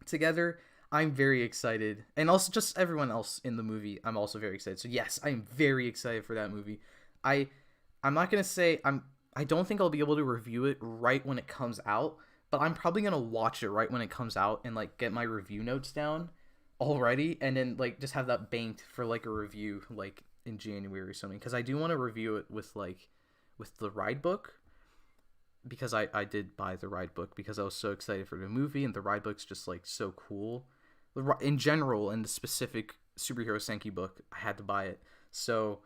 [SPEAKER 1] together, I'm very excited. And also just everyone else in the movie, I'm also very excited. So yes, I'm very excited for that movie. I'm not gonna say I don't think I'll be able to review it right when it comes out, but I'm probably gonna watch it right when it comes out and like get my review notes down already, and then like just have that banked for like a review like in January or something, because I do want to review it with the ride book, because I did buy the ride book because I was so excited for the movie, and the ride book's just like so cool in general, and the specific Superhero Senki book, I had to buy it. So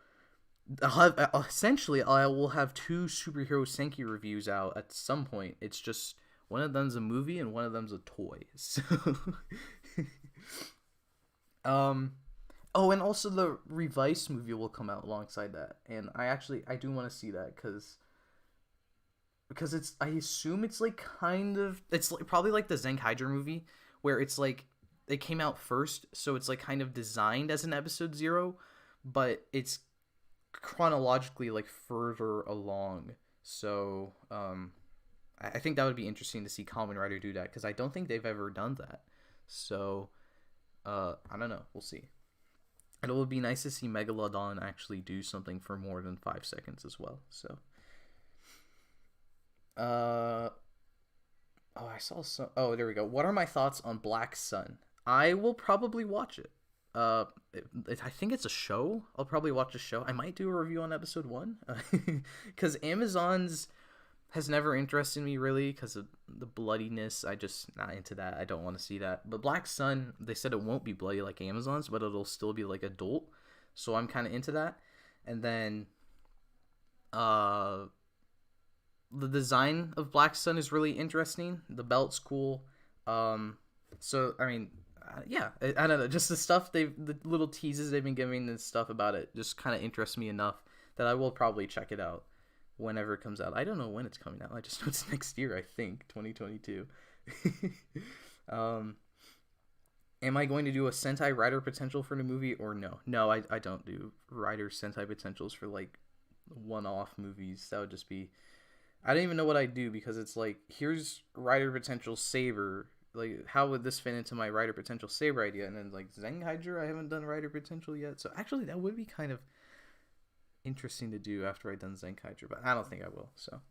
[SPEAKER 1] essentially I will have two Superhero Senki reviews out at some point. It's just one of them's a movie and one of them's a toy. So oh, and also the Revice movie will come out alongside that, and I do want to see that because I assume it's like it's like, probably like the Zenkaiger movie, where it's like it came out first, so it's like kind of designed as an episode 0, but it's chronologically like further along. So I think that would be interesting to see Kamen Rider do that, because I don't think they've ever done that. So I don't know. We'll see. And it would be nice to see Megalodon actually do something for more than 5 seconds as well. So, oh, I saw some. Oh, there we go. What are my thoughts on Black Sun? I will probably watch it. I think it's a show. I'll probably watch a show. I might do a review on episode 1, because Amazon's has never interested me really because of the bloodiness. I just not into that. I don't want to see that. But Black Sun, they said it won't be bloody like Amazon's, but it'll still be like adult. So I'm kind of into that. And then the design of Black Sun is really interesting. The belt's cool. So I mean, yeah, I don't know. Just the little teases they've been giving and stuff about it just kind of interests me enough that I will probably check it out whenever it comes out. I don't know when it's coming out. I just know it's next year, I think, 2022. Am I going to do a Sentai Rider potential for the movie or no? No, I don't do Rider Sentai potentials for like one-off movies. That would just be... I don't even know what I'd do, because it's like, here's Rider potential Saber. Like, how would this fit into my Rider potential Saber idea? And then like Zenkaiger, I haven't done Rider potential yet. So actually that would be kind of interesting to do after I've done Zenkaiger, but I don't think I will. So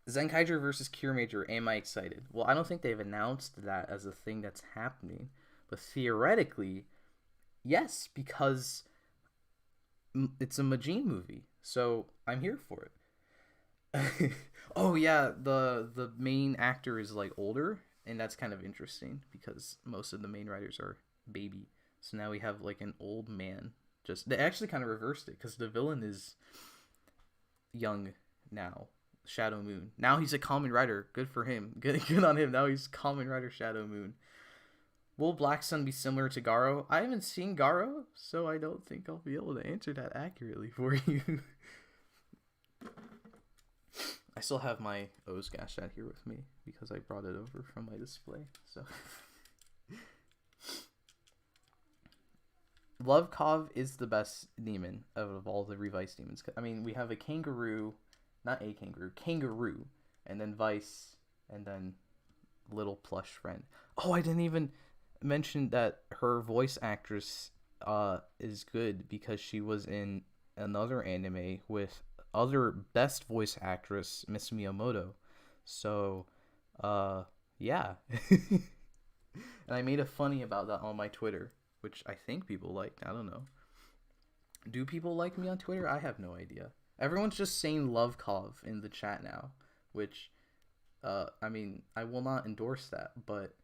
[SPEAKER 1] Zenkaiger versus Cure Major, am I excited? Well, I don't think they've announced that as a thing that's happening, but theoretically yes, because it's a Majin movie, so I'm here for it. Oh yeah, the main actor is like older, and that's kind of interesting because most of the main writers are baby, so now we have like an old man. They actually kind of reversed it, because the villain is young now, Shadow Moon. Now he's a Kamen Rider. Good for him. Good on him. Now he's Kamen Rider Shadow Moon. Will Black Sun be similar to Garo? I haven't seen Garo, so I don't think I'll be able to answer that accurately for you. I still have my O's gash out here with me because I brought it over from my display. So Lovekov is the best demon of all the Revice demons. I mean, we have a kangaroo, kangaroo, and then Vice, and then little plush friend. Oh, I didn't even mention that her voice actress is good, because she was in another anime with other best voice actress Miss Miyamoto. So yeah. And I made a funny about that on my Twitter, which I think people liked. I don't know. Do people like me on Twitter? I have no idea. Everyone's just saying Lovekov in the chat now, which, I mean, I will not endorse that, but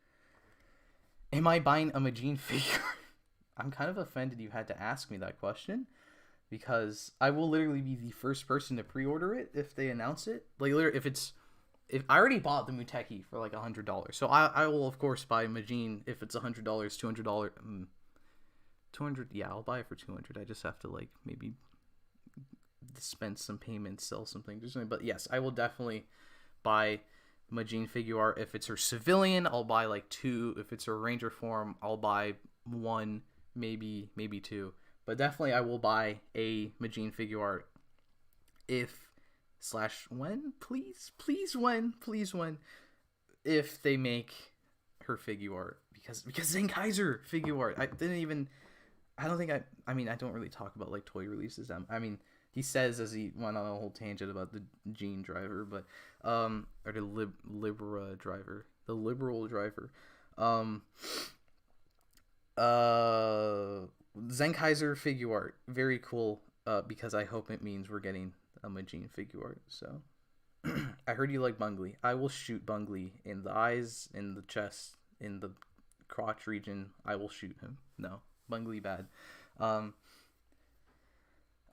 [SPEAKER 1] am I buying a Majin figure? I'm kind of offended you had to ask me that question, because I will literally be the first person to pre-order it if they announce it. Like, literally, if I already bought the Muteki for like $100, so I will of course buy Majin if it's $100, $200, 200. Yeah, I'll buy it for 200. I just have to like maybe dispense some payments, sell something, do something. But yes, I will definitely buy Majin figure art. If it's her civilian, I'll buy like 2. If it's her ranger form, I'll buy 1, maybe 2. But definitely I will buy a Majin figure art when, please when, if they make her figure art, because Zenkaiger figure art, I don't really talk about like toy releases. I mean, he says as he went on a whole tangent about the Gene driver, but or the liberal driver. Zenkaiger figure art, very cool. Because I hope it means we're getting a Majin figure art. So I heard you like Bungly. I will shoot Bungly in the eyes, in the chest, in the crotch region. I will shoot him. No, Bungly bad.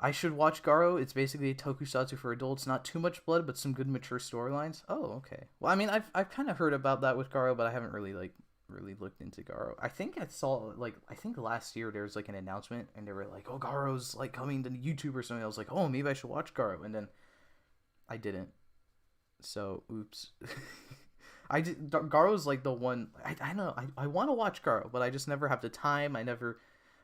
[SPEAKER 1] I should watch Garo. It's basically a tokusatsu for adults. Not too much blood, but some good mature storylines. Oh, okay. Well, I mean, I've kind of heard about that with Garo, but I haven't really looked into Garo. I think I saw last year there was like an announcement and they were like, oh, Garo's like coming to YouTube or something. I was like, oh, maybe I should watch Garo, and then I didn't. So oops. Garo's like the one I know I want to watch Garo, but I just never have the time.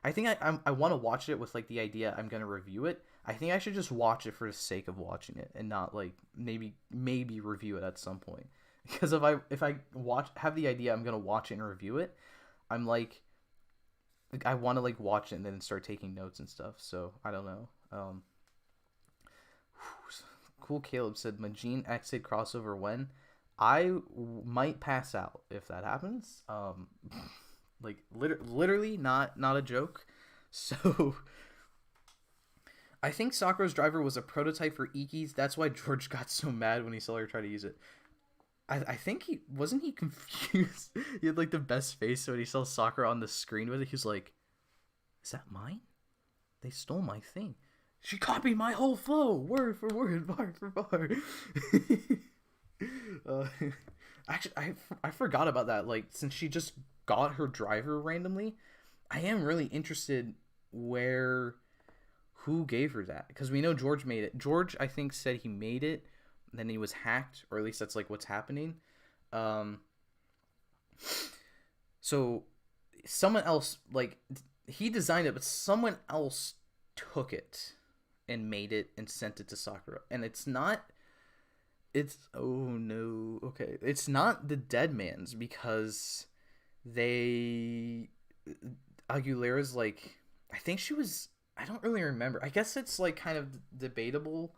[SPEAKER 1] I think I want to watch it with like the idea I'm gonna review it. I think I should just watch it for the sake of watching it and not like maybe review it at some point. Because if I have the idea I'm gonna watch it and review it, I'm like I want to like watch it and then start taking notes and stuff. So I don't know. Cool Caleb said Majin Ex-Aid crossover when. I might pass out if that happens. Like literally not a joke. So I think Sakura's driver was a prototype for Iki's. That's why George got so mad when he saw her try to use it. I think he confused. He had like the best face when he saw Sakura on the screen with it. He was like, "Is that mine? They stole my thing. She copied my whole flow, word for word, bar for bar." Actually, I forgot about that. Like, since she just got her driver randomly, I am really interested who gave her that, because we know George made it. George, I think, said he made it, and then he was hacked, or at least that's like what's happening. So someone else, like, he designed it, but someone else took it and made it and sent it to Sakura, and it's not the Dead Man's, because Aguilera's like, I think she was, I don't really remember. I guess it's like kind of debatable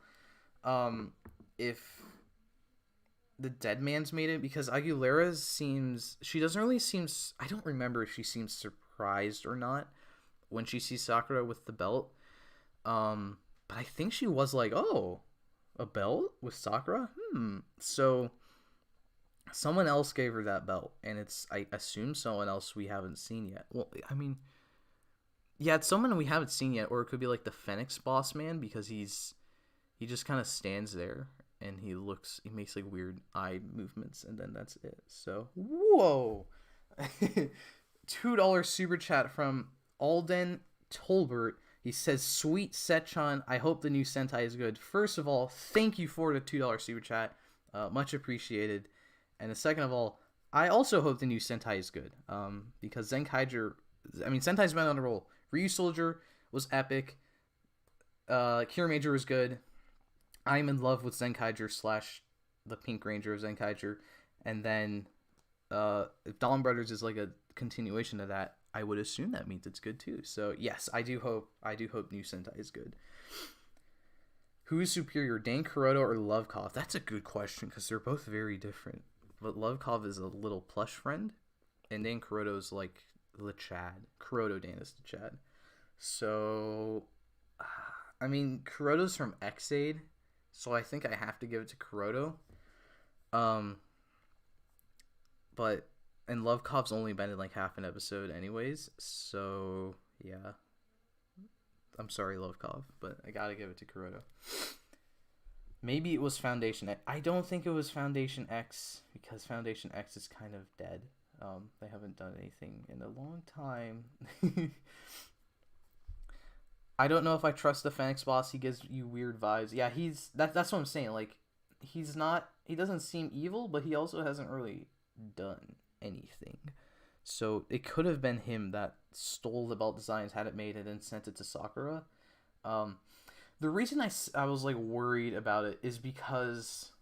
[SPEAKER 1] if the Dead Man's made it, because Aguilera's she doesn't really seem, I don't remember if she seems surprised or not when she sees Sakura with the belt. But I think she was like, oh, a belt with Sakura? So someone else gave her that belt, and I assume someone else we haven't seen yet. Well, I mean, yeah, it's someone we haven't seen yet, or it could be like the Phoenix Boss Man, because he just kind of stands there and he makes like weird eye movements, and then that's it. So whoa. $2 super chat from Alden Tolbert. He says, sweet Sechan, I hope the new Sentai is good. First of all, thank you for the $2 super chat. Much appreciated. And second of all, I also hope the new Sentai is good. Because Sentai's been on a roll. Ryu Soldier was epic. Kira Major was good. I'm in love with Zenkaiger / the Pink Ranger of Zenkaiger. And then if Dawn Brothers is like a continuation of that, I would assume that means it's good too. So yes, I do hope new Sentai is good. Who is superior, Dan Kuroda or Lovekov? That's a good question, because they're both very different. but Lovekov is a little plush friend, and then Kuroto's like the Chad. Kuroto Dan is the Chad. So, I mean, Kuroto's from Ex-Aid, so I think I have to give it to Kuroto. But and Lovekov's only been in like half an episode, anyways. So yeah, I'm sorry, Lovekov, but I gotta give it to Kuroto. Maybe it was Foundation X. I don't think it was Foundation X because Foundation X is kind of dead. They haven't done anything in a long time. I don't know if I trust the Fenix boss. He gives you weird vibes. Yeah, that's what I'm saying. Like, he doesn't seem evil, but he also hasn't really done anything. So it could have been him that stole the belt designs, had it made, and then sent it to Sakura. The reason I was like worried about it is because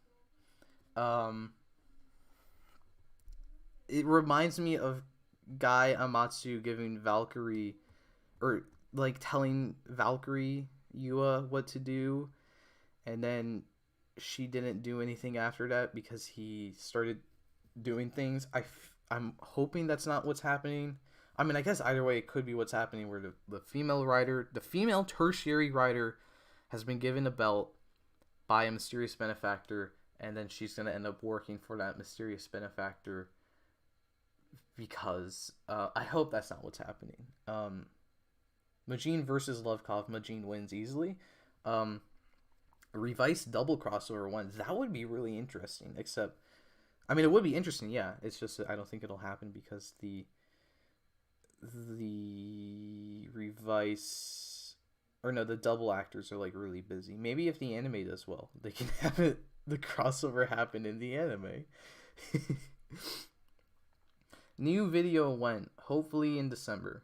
[SPEAKER 1] it reminds me of Guy Amatsu giving Valkyrie, or like telling Valkyrie Yua what to do, and then she didn't do anything after that because he started doing things. I'm hoping that's not what's happening. I mean, I guess either way it could be what's happening, where the female tertiary rider has been given a belt by a mysterious benefactor, and then she's going to end up working for that mysterious benefactor because I hope that's not what's happening. Majin versus Lovekov. Majin wins easily. Revice double crossover one. That would be really interesting, except, I mean, it would be interesting, yeah. It's just I don't think it'll happen because the Revice, or no, the double actors are like really busy. Maybe if the anime does well, they can have the crossover happen in the anime. New video when? Hopefully in December.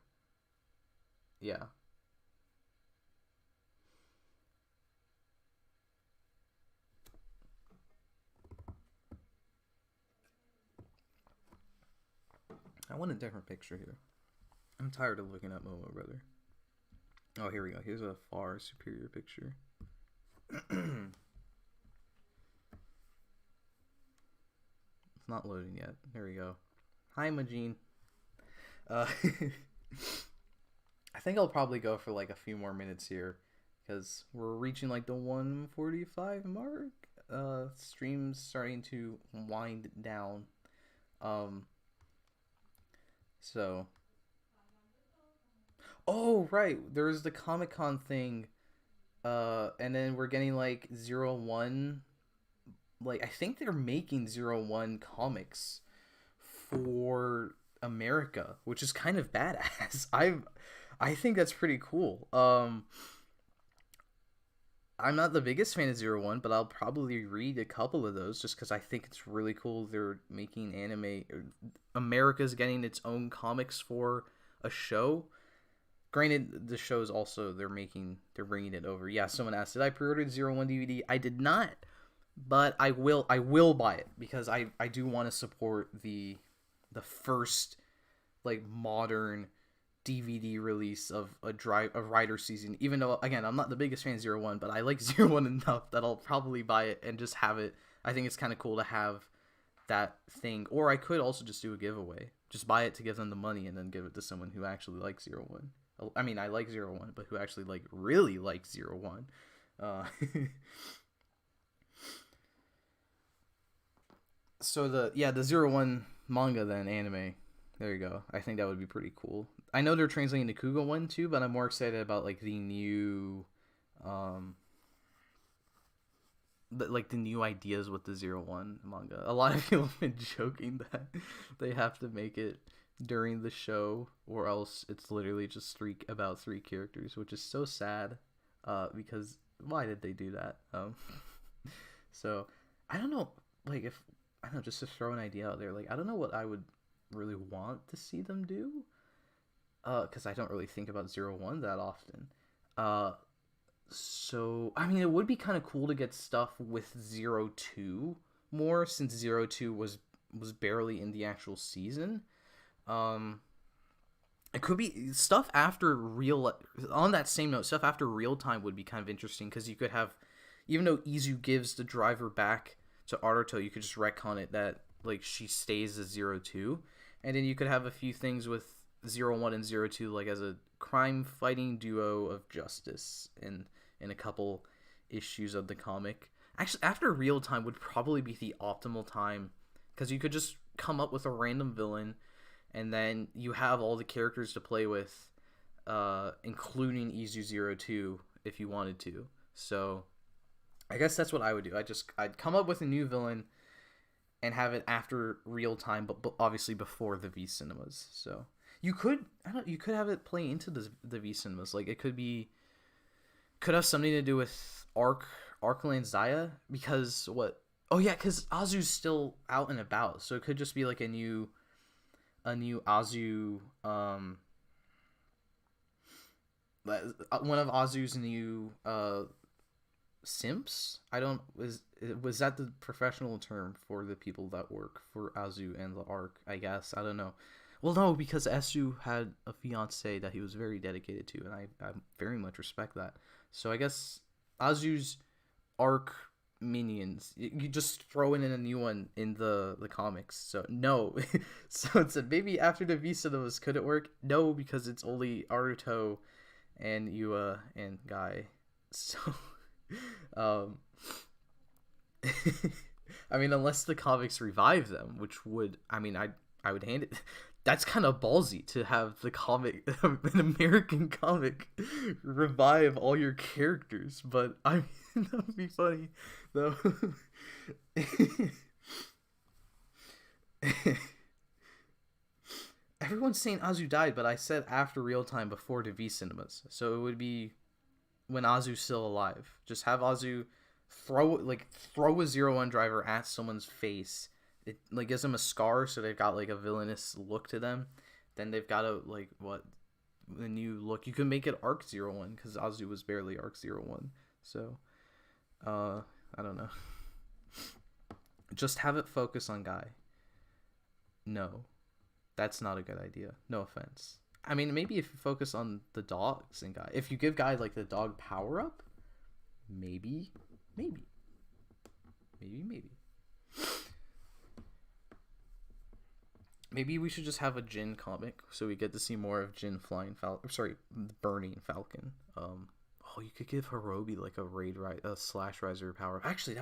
[SPEAKER 1] Yeah. I want a different picture here. I'm tired of looking at Momo, brother. Oh, here we go. Here's a far superior picture. It's not loading yet. There we go. Hi, Majin. I think I'll probably go for like a few more minutes here because we're reaching like the 1:45 mark. Stream's starting to wind down. So. Oh, right. There's the Comic-Con thing. And then we're getting like 01. Like, I think they're making 01 comics for America, which is kind of badass. I think that's pretty cool. I'm not the biggest fan of 01, but I'll probably read a couple of those just because I think it's really cool they're making anime. America's getting its own comics for a show. Granted, the show's also, they're bringing it over. Yeah, someone asked, did I pre-order the 01 DVD? I did not, but I will buy it because I do want to support the first like modern DVD release of a Rider season. Even though, again, I'm not the biggest fan of 01, but I like 01 enough that I'll probably buy it and just have it. I think it's kind of cool to have that thing. Or I could also just do a giveaway. Just buy it to give them the money and then give it to someone who actually likes 01. I mean, I like 01, but who actually like really likes 01. So the 01 manga then anime. There you go. I think that would be pretty cool. I know they're translating the Kuga one too, but I'm more excited about like the new the new ideas with the 01 manga. A lot of people have been joking that they have to make it during the show or else it's literally just about three characters, which is so sad because why did they do that? So I don't know, like, if I don't know, just to throw an idea out there, like I don't know what I would really want to see them do because I don't really think about 01 that often. So I mean, it would be kind of cool to get stuff with 02 more, since 02 was barely in the actual season. It could be stuff after real. On that same note, stuff after real time would be kind of interesting because you could have, even though Izu gives the driver back to Aruto, you could just retcon it that like she stays as 02, and then you could have a few things with 01 and 02 like as a crime fighting duo of justice in a couple issues of the comic. Actually, after real time would probably be the optimal time, because you could just come up with a random villain, and then you have all the characters to play with, including Izu02 if you wanted to. So I guess that's what I would do. I'd come up with a new villain and have it after real time, but obviously before the V cinemas. So you could have it play into the V cinemas. Like, it could have something to do with Arcland Zaya, because because Azu's still out and about, so it could just be like a new Azu, one of Azu's new simps. Was that the professional term for the people that work for Azu and the Arc? I guess, I don't know. Well, no, because Esu had a fiance that he was very dedicated to, and I very much respect that. So I guess Azu's Arc minions, you just throw in a new one in the comics. So no. So it's maybe after the V cinemas, could it work? No, because it's only Aruto and Yua and Guy. So I mean, unless the comics revive them, which would, I mean, I would hand it. That's kind of ballsy to have the comic, an American comic, revive all your characters. But I mean, that would be funny, though. Everyone's saying Azu died, but I said after real time, before the V cinemas. So it would be when Azu's still alive. Just have Azu throw a 01 driver at someone's face. It like gives them a scar, so they've got like a villainous look to them. Then they've got a the new look. You can make it Arc 01, because Azu was barely Arc 01. So I don't know. Just have it focus on Guy. No, that's not a good idea. No offense. I mean, maybe if you focus on the dogs and Guy, if you give Guy like the dog power up, maybe. Maybe we should just have a Jin comic, so we get to see more of Jin flying burning Falcon. You could give Hirobi like a slash riser power. Actually,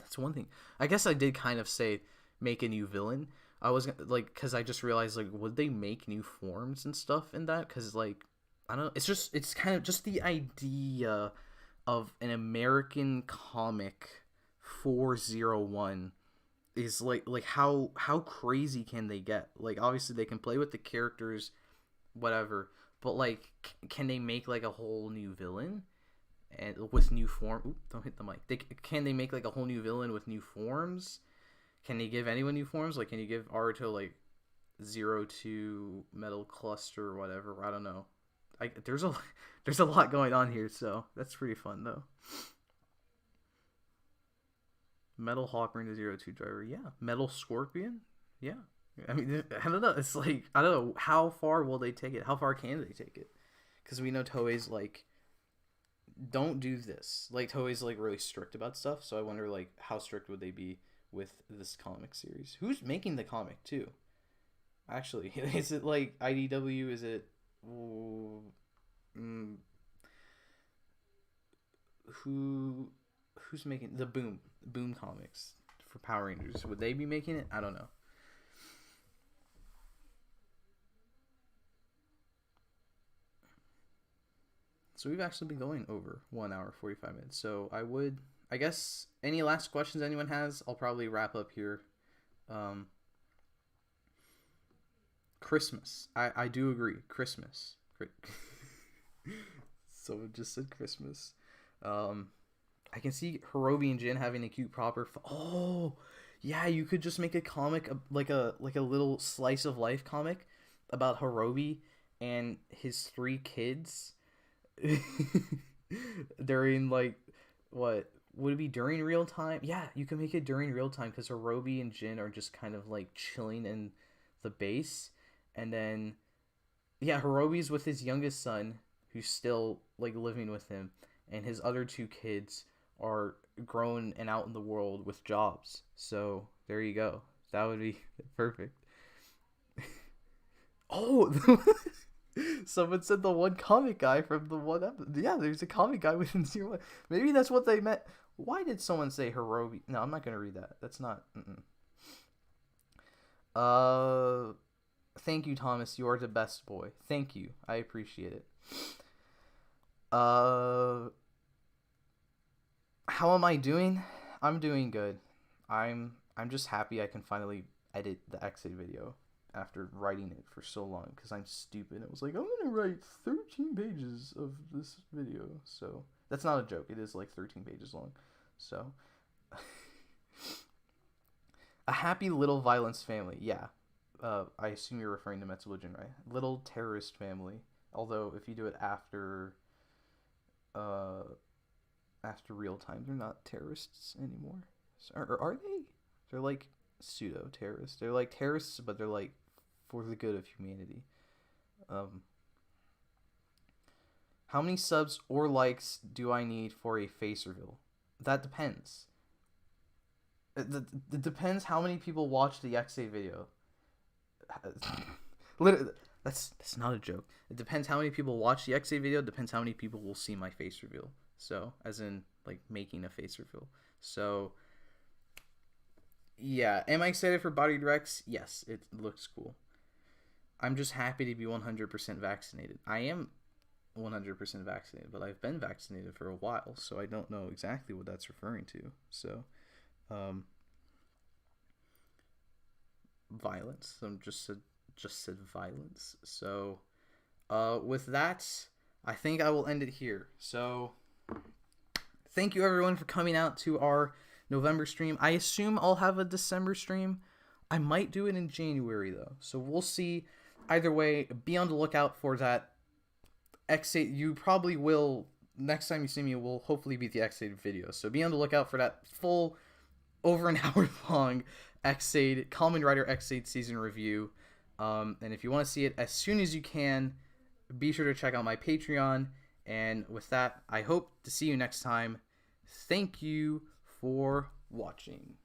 [SPEAKER 1] that's one thing. I guess I did kind of say make a new villain. I was because I just realized, like, would they make new forms and stuff in that? Because, like, I don't know. It's kind of just the idea of an American comic 401 is like how crazy can they get? Like, obviously they can play with the characters, whatever, but like, can they make like a whole new villain and with new form? Oop, don't hit the mic. Can they make like a whole new villain with new forms? Can they give anyone new forms? Like, can you give Aruto like 02 Metal Cluster or whatever? I don't know. There's a lot going on here, so that's pretty fun though. Metal Hawker and the 02 driver, yeah. Metal Scorpion, yeah. I mean, I don't know. It's like, I don't know, how far will they take it? How far can they take it? Because we know Toei's like, don't do this. Like, Toei's like really strict about stuff, so I wonder like how strict would they be with this comic series? Who's making the comic too? Actually, is it like IDW? Is it who's making the Boom Comics for Power Rangers? Would they be making it? I don't know. So we've actually been going over 1 hour 45 minutes. So I guess any last questions anyone has, I'll probably wrap up here. Christmas. I do agree. Christmas. Someone just said Christmas. I can see Hirobi and Jin having a cute proper. Oh, yeah, you could just make a comic like a little slice of life comic about Hirobi and his 3 kids. During like, what would it be, during real time? Yeah, you can make it during real time, because Hirobi and Jin are just kind of like chilling in the base, and then Hirobi's with his youngest son, who's still like living with him, and his other 2 kids are grown and out in the world with jobs. So there you go. That would be perfect. Oh, someone said the one comic guy from the one episode. Yeah, there's a comic guy within Zero One. Maybe that's what they meant. Why did someone say Hirobi? No, I'm not gonna read that. That's not. Thank you, Thomas. You are the best boy. Thank you. I appreciate it. How am I doing? I'm doing good. I'm just happy I can finally edit the Ex-Aid video after writing it for so long, because I'm stupid. It was like, I'm gonna write 13 pages of this video. So that's not a joke. It is like 13 pages long. So a happy little violence family. Yeah. I assume you're referring to Metsubo right? Little terrorist family. Although if you do it after real time, they're not terrorists anymore. Or are they? They're like pseudo terrorists. They're like terrorists, but they're like for the good of humanity. How many subs or likes do I need for a face reveal? That depends. It depends how many people watch the Ex-Aid video. Literally, that's not a joke. It depends how many people watch the Ex-Aid video. It depends how many people will see my face reveal. So, as in, like, making a face reveal. So, yeah. Am I excited for Barid Rex? Yes, it looks cool. I'm just happy to be 100% vaccinated. I am 100% vaccinated, but I've been vaccinated for a while, so I don't know exactly what that's referring to. So, violence. I'm just said violence. So, with that, I think I will end it here. So, thank you everyone for coming out to our November stream. I assume I'll have a December stream. I might do it in January though, so we'll see. Either way, be on the lookout for that Ex-Aid. You probably will. Next time you see me, it will hopefully be the Ex-Aid video. So be on the lookout for that full, over an hour long Ex-Aid Kamen Rider Ex-Aid season review. And if you want to see it as soon as you can, be sure to check out my Patreon. And with that, I hope to see you next time. Thank you for watching.